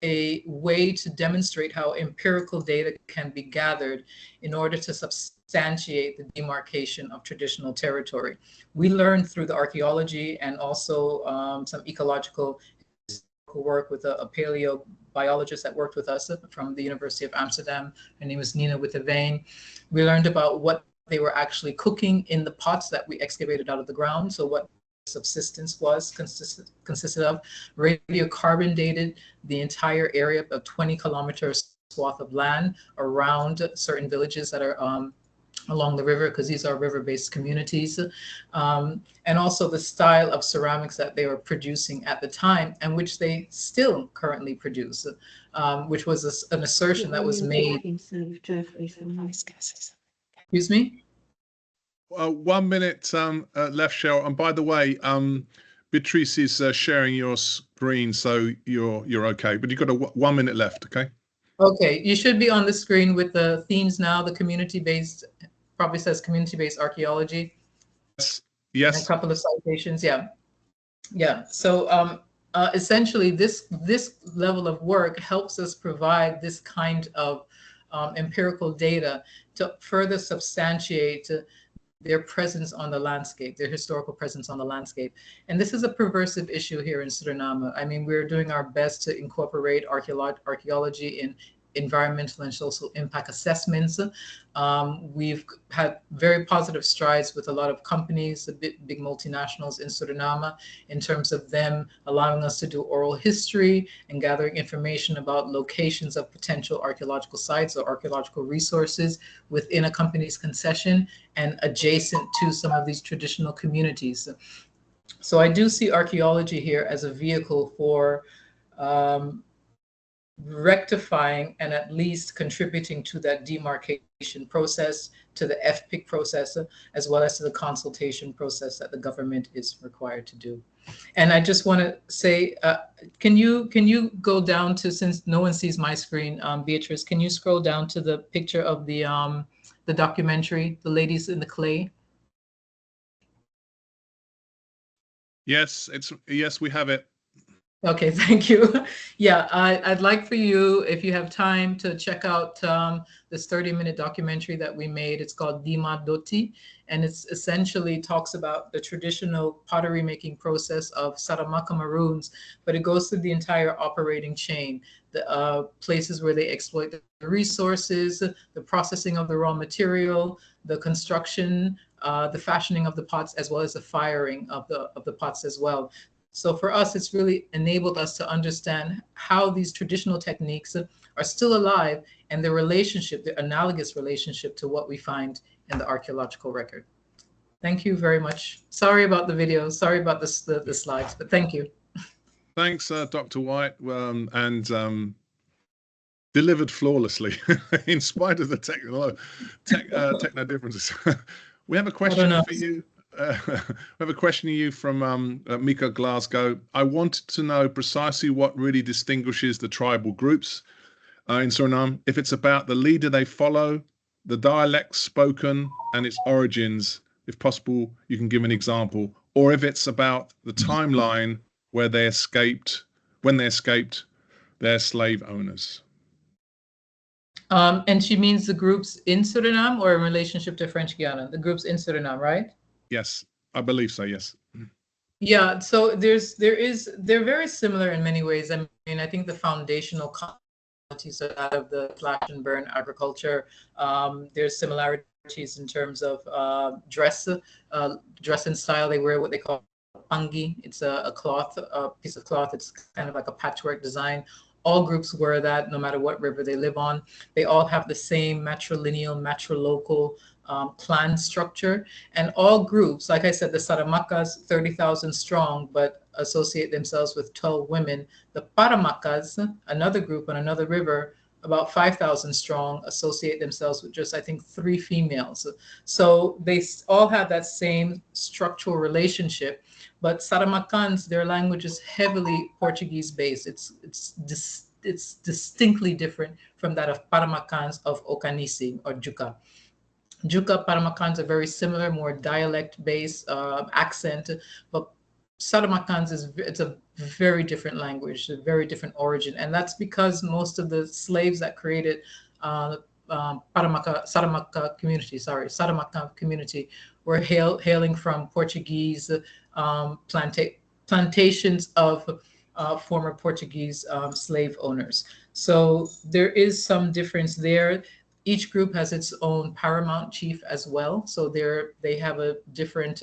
a way to demonstrate how empirical data can be gathered in order to substantiate the demarcation of traditional territory. We learned through the archaeology and also some ecological work with a paleobiologist that worked with us from the University of Amsterdam. Her name is Nina Witteveen. We learned about what they were actually cooking in the pots that we excavated out of the ground. So what subsistence was consisted of. Radiocarbon dated the entire area of 20-kilometer swath of land around certain villages that are along the river, because these are river-based communities, and also the style of ceramics that they were producing at the time, and which they still currently produce, which was an assertion that was made. Excuse me? 1 minute left, Cheryl. And by the way, Beatrice is sharing your screen, so you're okay. But you've got 1 minute left, okay? Okay, you should be on the screen with the themes now. The community-based, probably says community-based archaeology. Yes. And a couple of citations, yeah. So essentially, this level of work helps us provide this kind of empirical data to further substantiate their presence on the landscape, their historical presence on the landscape. And this is a perversive issue here in Suriname. I mean, we're doing our best to incorporate archaeology in environmental and social impact assessments. We've had very positive strides with a lot of companies, the big multinationals in Suriname, in terms of them allowing us to do oral history and gathering information about locations of potential archaeological sites or archaeological resources within a company's concession and adjacent to some of these traditional communities. So I do see archaeology here as a vehicle for rectifying and at least contributing to that demarcation process, to the FPIC process, as well as to the consultation process that the government is required to do. And I just want to say, can you go down to, since no one sees my screen, Beatrice, can you scroll down to the picture of the documentary, The Ladies in the Clay? Yes, yes, we have it. Okay, thank you. Yeah, I'd like for you, if you have time, to check out this 30-minute documentary that we made. It's called Dima Doti, and it's essentially talks about the traditional pottery making process of Saramaka Maroons, but it goes through the entire operating chain, the places where they exploit the resources, the processing of the raw material, the construction, the fashioning of the pots, as well as the firing of the pots as well. So for us, it's really enabled us to understand how these traditional techniques are still alive and the relationship, the analogous relationship to what we find in the archaeological record. Thank you very much. Sorry about the video. Sorry about the slides, but thank you. Thanks, Dr. White, and delivered flawlessly in spite of the techno differences. We have a question for you. We have a question to you from Mika Glasgow. I wanted to know precisely what really distinguishes the tribal groups in Suriname, if it's about the leader they follow, the dialects spoken, and its origins. If possible, you can give an example, or if it's about the timeline where they escaped, when they escaped their slave owners. And she means the groups in Suriname or in relationship to French Guiana? The groups in Suriname, right? Yes, I believe so, yes. Yeah, so they're very similar in many ways. I mean, I think the foundational commonalities are that of the slash and burn agriculture. There's similarities in terms of dress and style. They wear what they call pangi. It's a cloth, a piece of cloth. It's kind of like a patchwork design. All groups wear that no matter what river they live on. They all have the same matrilineal, matrilocal clan structure. And all groups, like I said, the Saramakas, 30,000 strong, but associate themselves with 12 women. The Paramakas, another group on another river, about 5,000 strong, associate themselves with just, I think, 3 females. So they all have that same structural relationship. But Saramakans, their language is heavily Portuguese based. It's distinctly different from that of Paramakans of Okanisi or Juka. Juka, Paramakans are very similar, more dialect-based accent, but Saramakans it's a very different language, a very different origin, and that's because most of the slaves that created Saramaka community were hailing from Portuguese plantations of former Portuguese slave owners. So there is some difference there. Each group has its own paramount chief as well. So they have a different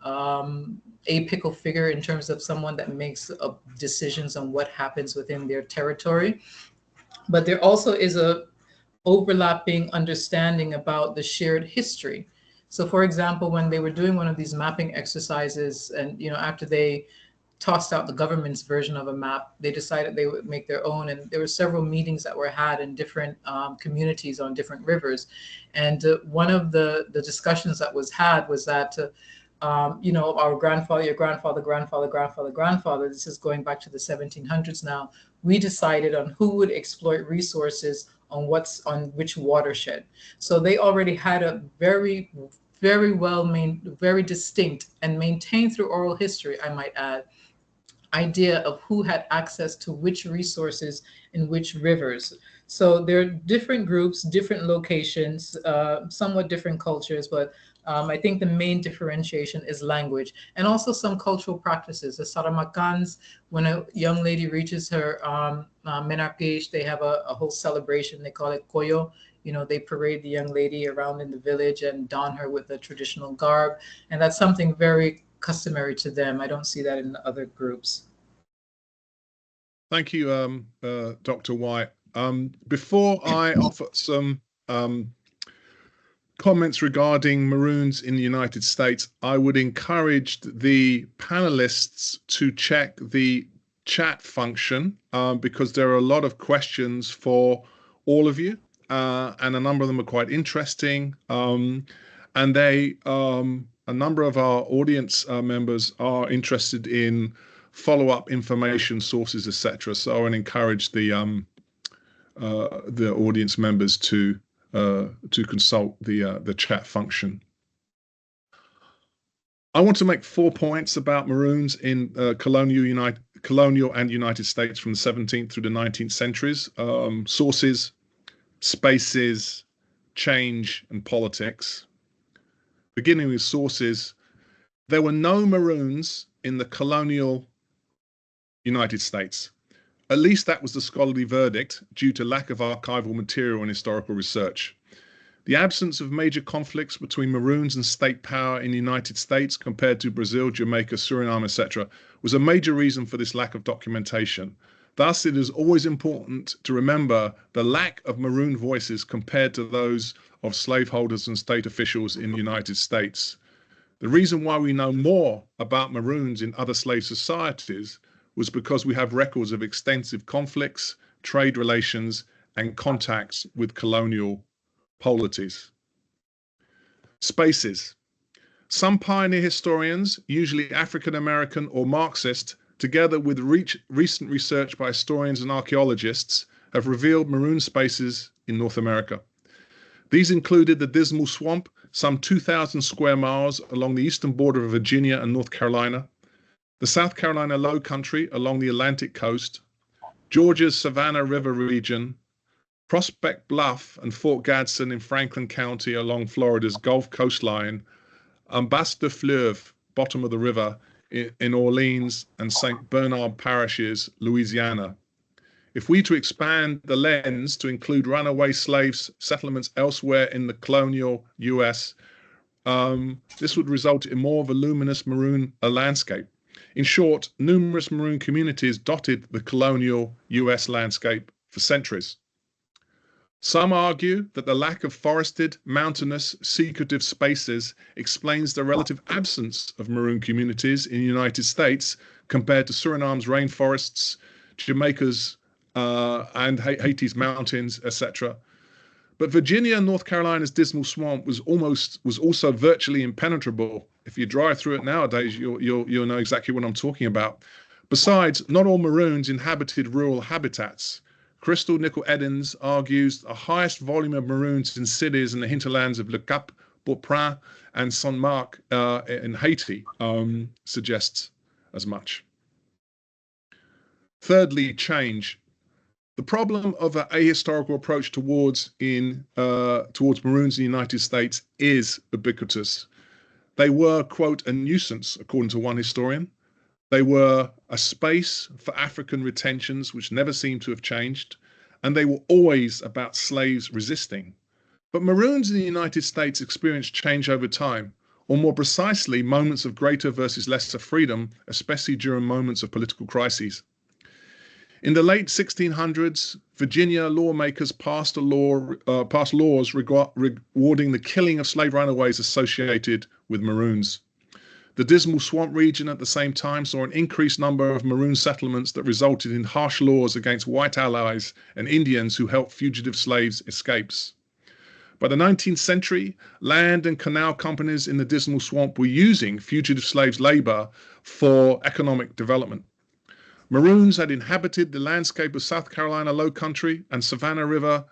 apical figure in terms of someone that makes decisions on what happens within their territory. But there also is a overlapping understanding about the shared history. So for example, when they were doing one of these mapping exercises and, after they tossed out the government's version of a map, they decided they would make their own. And there were several meetings that were had in different communities on different rivers. And one of the discussions that was had was that, our grandfather, your grandfather, this is going back to the 1700s now, we decided on who would exploit resources on which watershed. So they already had a very, very very distinct and maintained through oral history, I might add, idea of who had access to which resources in which rivers. So there are different groups, different locations, somewhat different cultures, but I think the main differentiation is language and also some cultural practices. The Saramakans, when a young lady reaches her menarche, they have a whole celebration. They call it koyo. They parade the young lady around in the village and don her with the traditional garb. And that's something very customary to them. I don't see that in the other groups. Thank you, Dr. White. Before I offer some comments regarding Maroons in the United States, I would encourage the panelists to check the chat function because there are a lot of questions for all of you, and a number of them are quite interesting. And a number of our audience members are interested in follow-up information sources, etc. So I would encourage the audience members to consult the chat function. I want to make 4 points about Maroons in colonial colonial and United States from the 17th through the 19th centuries. Sources, spaces, change, and politics. Beginning with sources, there were no Maroons in the colonial United States. At least that was the scholarly verdict due to lack of archival material and historical research. The absence of major conflicts between Maroons and state power in the United States compared to Brazil, Jamaica, Suriname, etc., was a major reason for this lack of documentation. Thus, it is always important to remember the lack of Maroon voices compared to those of slaveholders and state officials in the United States. The reason why we know more about Maroons in other slave societies was because we have records of extensive conflicts, trade relations, and contacts with colonial polities. Spaces. Some pioneer historians, usually African American or Marxist, together with recent research by historians and archaeologists, have revealed Maroon spaces in North America. These included the Dismal Swamp, some 2,000 square miles along the eastern border of Virginia and North Carolina, the South Carolina Low Country along the Atlantic coast, Georgia's Savannah River region, Prospect Bluff and Fort Gadsden in Franklin County along Florida's Gulf coastline, Ambassador Fleuve, bottom of the river, in Orleans and St. Bernard parishes, Louisiana. If we to expand the lens to include runaway slaves settlements elsewhere in the colonial US, this would result in more voluminous Maroon landscape. In short, numerous Maroon communities dotted the colonial US landscape for centuries. Some argue that the lack of forested, mountainous, secretive spaces explains the relative absence of Maroon communities in the United States compared to Suriname's rainforests, Jamaica's and Haiti's mountains, etc. But Virginia and North Carolina's Dismal Swamp was also virtually impenetrable. If you drive through it nowadays, you'll know exactly what I'm talking about. Besides, not all Maroons inhabited rural habitats. Crystal Nicol-Edens argues the highest volume of Maroons in cities in the hinterlands of Le Cap, Beauprin, and Saint-Marc in Haiti suggests as much. Thirdly, change. The problem of an ahistorical approach towards Maroons in the United States is ubiquitous. They were, quote, a nuisance, according to one historian. They were a space for African retentions, which never seemed to have changed, and they were always about slaves resisting. But Maroons in the United States experienced change over time, or more precisely, moments of greater versus lesser freedom, especially during moments of political crises. In the late 1600s, Virginia lawmakers passed laws rewarding the killing of slave runaways associated with Maroons. The Dismal Swamp region at the same time saw an increased number of Maroon settlements that resulted in harsh laws against white allies and Indians who helped fugitive slaves escapes. By the 19th century, land and canal companies in the Dismal Swamp were using fugitive slaves' labor for economic development. Maroons had inhabited the landscape of South Carolina Low Country and Savannah River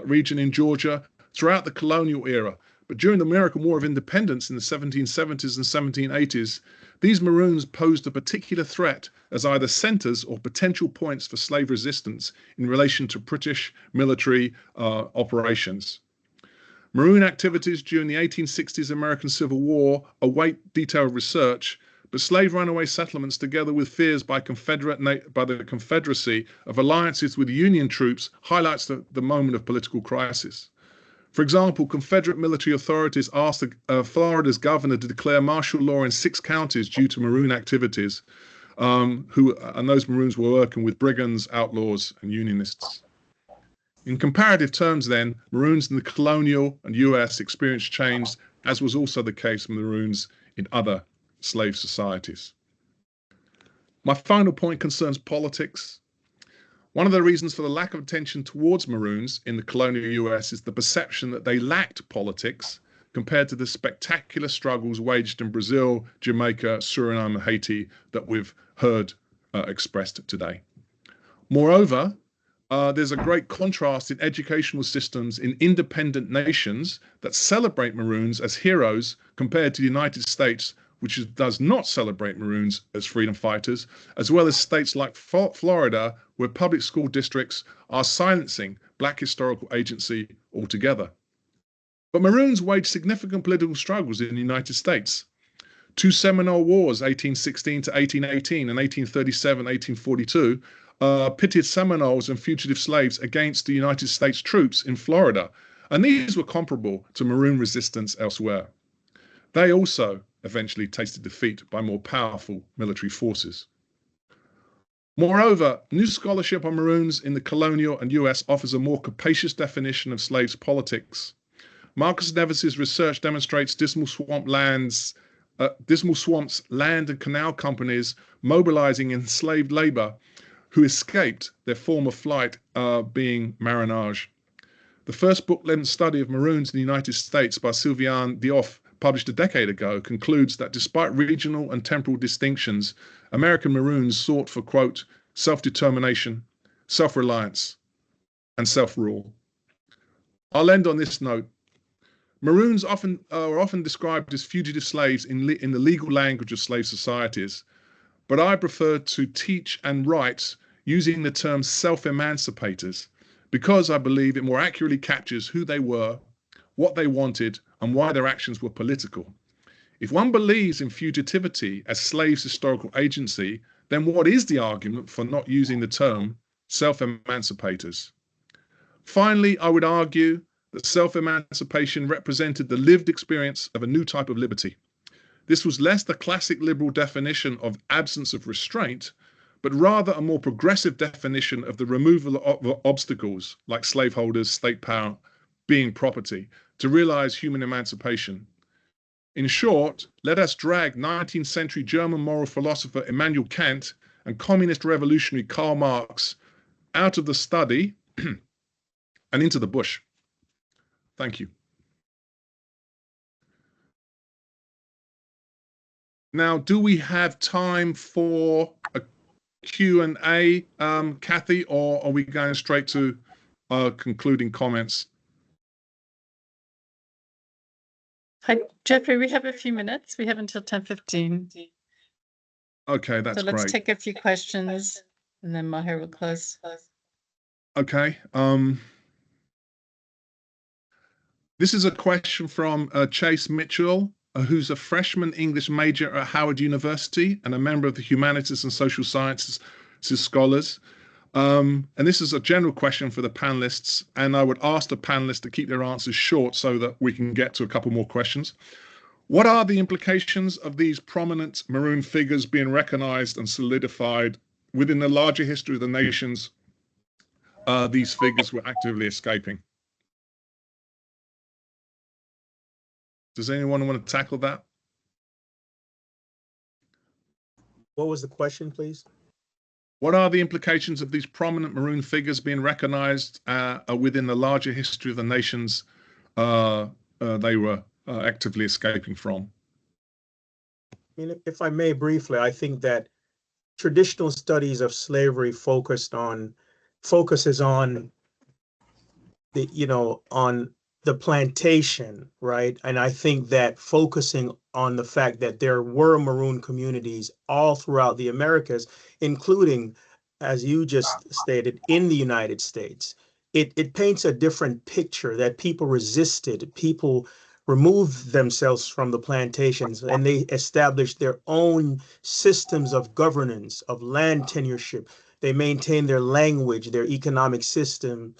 region in Georgia throughout the colonial era. But during the American War of Independence in the 1770s and 1780s, these Maroons posed a particular threat as either centers or potential points for slave resistance in relation to British military operations. Maroon activities during the 1860s American Civil War await detailed research, but slave runaway settlements, together with fears by the Confederacy of alliances with Union troops, highlights the moment of political crisis. For example, Confederate military authorities asked Florida's governor to declare martial law in 6 counties due to Maroon activities, and those Maroons were working with brigands, outlaws, and Unionists. In comparative terms, then, Maroons in the colonial and US experienced change, as was also the case with Maroons in other slave societies. My final point concerns politics. One of the reasons for the lack of attention towards Maroons in the colonial US is the perception that they lacked politics compared to the spectacular struggles waged in Brazil, Jamaica, Suriname, and Haiti that we've heard expressed today. Moreover, there's a great contrast in educational systems in independent nations that celebrate Maroons as heroes compared to the United States, does not celebrate Maroons as freedom fighters, as well as states like Florida, where public school districts are silencing Black historical agency altogether. But Maroons waged significant political struggles in the United States. Two Seminole Wars, 1816 to 1818 and 1837-1842, pitted Seminoles and fugitive slaves against the United States troops in Florida, and these were comparable to Maroon resistance elsewhere. They also eventually tasted defeat by more powerful military forces. Moreover, new scholarship on Maroons in the colonial and US offers a more capacious definition of slaves' politics. Marcus Nevis's research demonstrates Dismal Swamp's land and canal companies mobilizing enslaved labor who escaped their form of flight being marronage. The first book-length study of Maroons in the United States by Sylvain Diouf, published a decade ago, concludes that despite regional and temporal distinctions, American Maroons sought for, quote, self-determination, self-reliance, and self-rule. I'll end on this note. Maroons are often described as fugitive slaves in the legal language of slave societies, but I prefer to teach and write using the term self-emancipators because I believe it more accurately captures who they were, what they wanted, and why their actions were political. If one believes in fugitivity as slaves' historical agency, then what is the argument for not using the term self-emancipators? Finally, I would argue that self-emancipation represented the lived experience of a new type of liberty. This was less the classic liberal definition of absence of restraint, but rather a more progressive definition of the removal of obstacles like slaveholders, state power, being property, to realize human emancipation. In short, let us drag 19th century German moral philosopher Immanuel Kant and communist revolutionary Karl Marx out of the study and into the bush. Thank you. Now, do we have time for a Q&A, Kathy, or are we going straight to concluding comments? Hi, Jeffrey, we have a few minutes. We have until 10:15. Okay, that's great. So let's great. take a few questions and then Maher will close. Okay. This is a question from Chase Mitchell, who's a freshman English major at Howard University and a member of the Humanities and Social Sciences Scholars. And this is a general question for the panelists, and I would ask the panelists to keep their answers short so that we can get to a couple more questions. What are the implications of these prominent Maroon figures being recognized and solidified within the larger history of the nations these figures were actively escaping? Does anyone want to tackle that? What was the question, please? What are the implications of these prominent Maroon figures being recognized within the larger history of the nations they were actively escaping from? I mean, if I may briefly, I think that traditional studies of slavery focuses on the plantation, right? And I think that focusing on the fact that there were Maroon communities all throughout the Americas, including, as you just stated, in the United States, it paints a different picture that people resisted, people removed themselves from the plantations, and they established their own systems of governance, of land tenureship. They maintained their language, their economic system,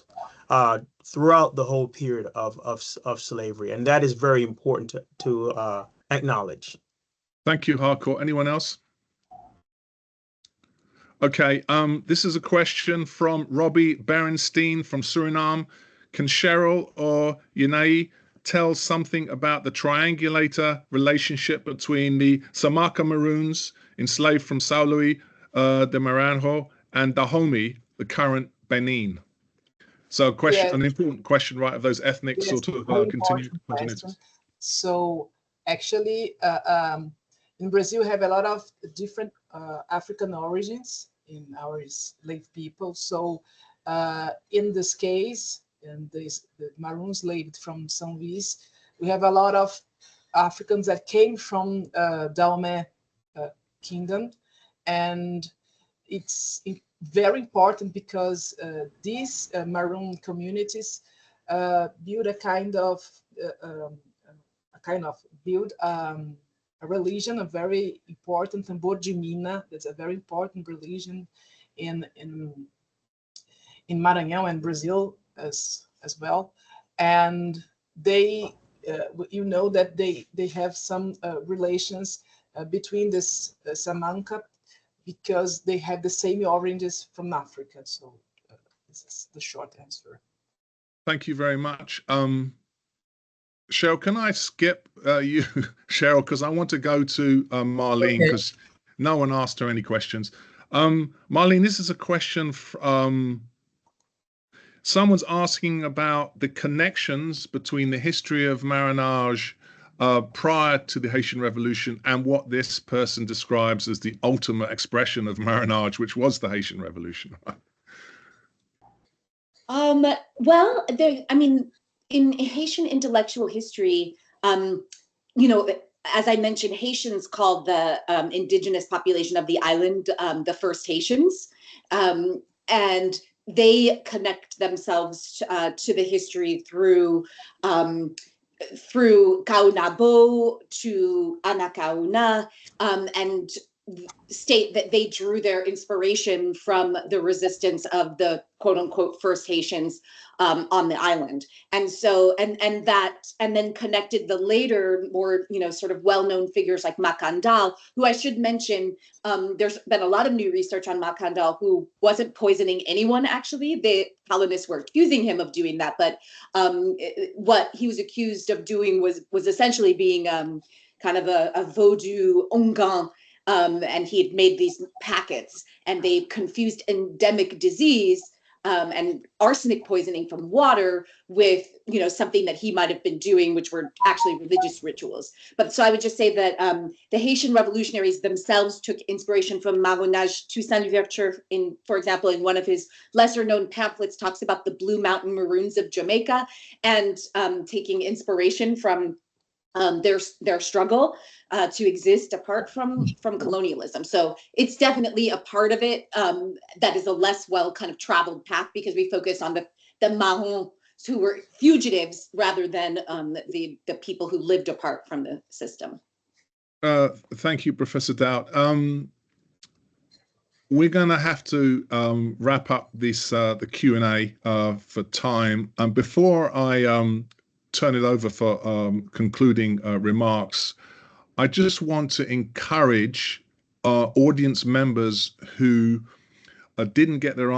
throughout the whole period of slavery. And that is very important to acknowledge. Thank you, Harcourt. Anyone else? Okay, this is a question from Robbie Berenstein from Suriname. Can Cheryl or Yanae tell something about the triangulator relationship between the Samaka Maroons, enslaved from Sao Luis de Maranhão, and Dahomey, the current Benin? So an important question, right, of those ethnic sort of continuities. So actually, in Brazil, we have a lot of different African origins in our slave people. So in this case, and the Maroons enslaved from São Luís, we have a lot of Africans that came from Dahomey Kingdom, and it's very important because these Maroon communities build a kind of a religion, a very important, and Bodjimina, that's a very important religion in Maranhão and Brazil as well. And they, you know, that they have some relations between this Samanka, because they have the same origins from Africa. So this is the short answer. Thank you very much. Cheryl, can I skip you, Cheryl, because I want to go to Marlene, because no one asked her any questions. Marlene, this is a question. Someone's asking about the connections between the history of marronage prior to the Haitian Revolution and what this person describes as the ultimate expression of marronage, which was the Haitian Revolution. Well, I mean, in Haitian intellectual history, you know, as I mentioned, Haitians called the indigenous population of the island the first Haitians, and they connect themselves to the history through Kaunabo to Anakauna, and state that they drew their inspiration from the resistance of the quote unquote first Haitians on the island. And so, and then connected the later more, you know, sort of well-known figures like Macandal, who I should mention, there's been a lot of new research on Macandal, who wasn't poisoning anyone actually. The colonists were accusing him of doing that, but what he was accused of doing was essentially being kind of a Vodou Ongan. And he had made these packets, and they confused endemic disease and arsenic poisoning from water with, you know, something that he might have been doing, which were actually religious rituals. But so I would just say that the Haitian revolutionaries themselves took inspiration from Marronage. Toussaint Louverture, for example, in one of his lesser known pamphlets, talks about the Blue Mountain Maroons of Jamaica, and taking inspiration from their struggle to exist apart from colonialism. So it's definitely a part of it that is a less well kind of traveled path, because we focus on the Marons who were fugitives rather than the people who lived apart from the system. Thank you, Professor Dowd. We're going to have to wrap up this the Q&A for time. Before I turn it over for concluding remarks, I just want to encourage our audience members who didn't get their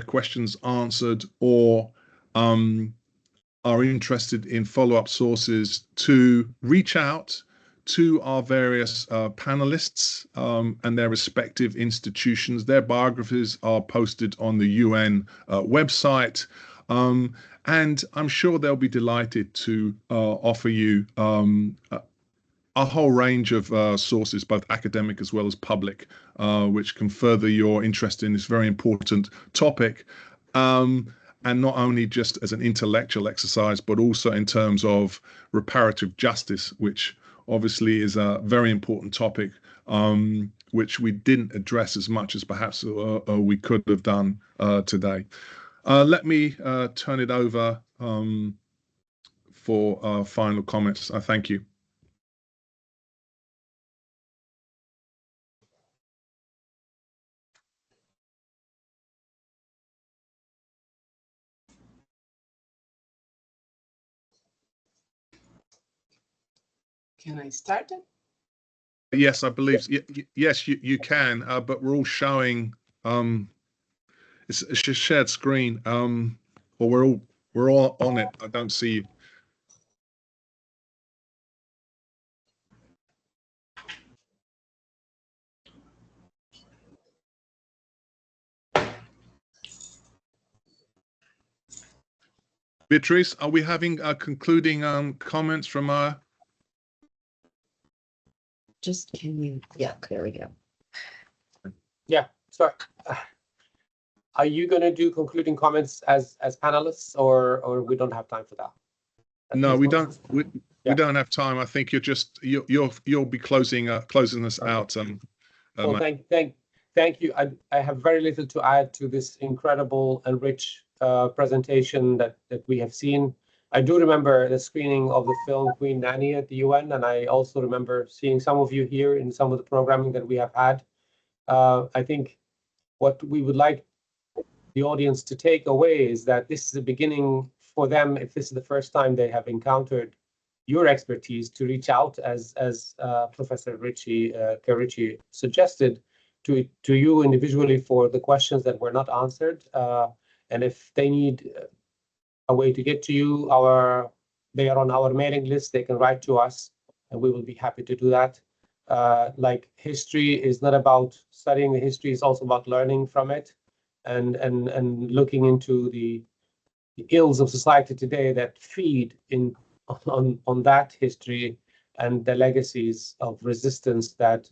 questions answered, or are interested in follow-up sources, to reach out to our various panelists and their respective institutions. Their biographies are posted on the UN website. And I'm sure they'll be delighted to offer you a whole range of sources, both academic as well as public, which can further your interest in this very important topic. And not only just as an intellectual exercise, but also in terms of reparative justice, which obviously is a very important topic, which we didn't address as much as perhaps we could have done today. Let me turn it over for final comments. Thank you. Can I start it? Yes, I believe. Yes, you can. But we're all showing. It's a shared screen. Or we're all on it. I don't see you. Beatrice, are we having concluding comments from our? Just can you? Yeah, there we go. Yeah, sorry. Are you going to do concluding comments as panelists, or we don't have time for that? No, we don't. we don't have time. I think you'll be closing us out. Well, thank you. I have very little to add to this incredible and rich presentation that we have seen. I do remember the screening of the film Queen Nanny at the UN, and I also remember seeing some of you here in some of the programming that we have had. I think what we would like the audience to take away is that this is the beginning for them, if this is the first time they have encountered your expertise, to reach out, as Professor Karichi suggested, to you individually for the questions that were not answered. And if they need a way to get to you, they are on our mailing list, they can write to us, and we will be happy to do that. Like, history is not about studying the history, it's also about learning from it and looking into the ills of society today that feed on that history and the legacies of resistance that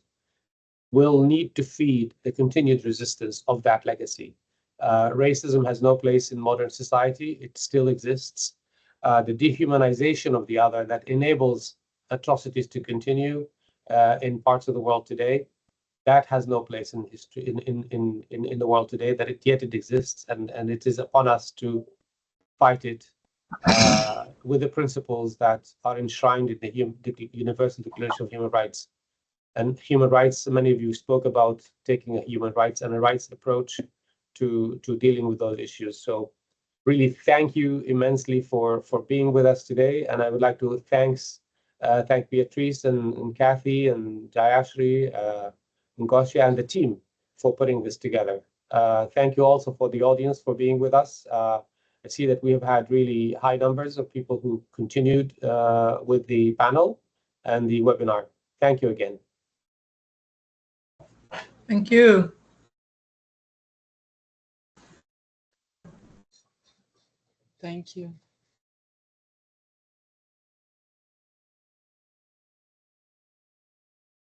will need to feed the continued resistance of that legacy. Racism has no place in modern society. It still exists. The dehumanization of the other that enables atrocities to continue in parts of the world today, that has no place in history in the world today. That yet it exists, and it is upon us to fight it with the principles that are enshrined in the Universal Declaration of Human Rights. And human rights, many of you spoke about taking a human rights and a rights approach to dealing with those issues. So really thank you immensely for being with us today. And I would like to thank Beatrice and Kathy and Jayashri, Ngosia, and the team for putting this together. Thank you also for the audience for being with us. I see that we have had really high numbers of people who continued with the panel and the webinar. Thank you again. Thank you. Thank you.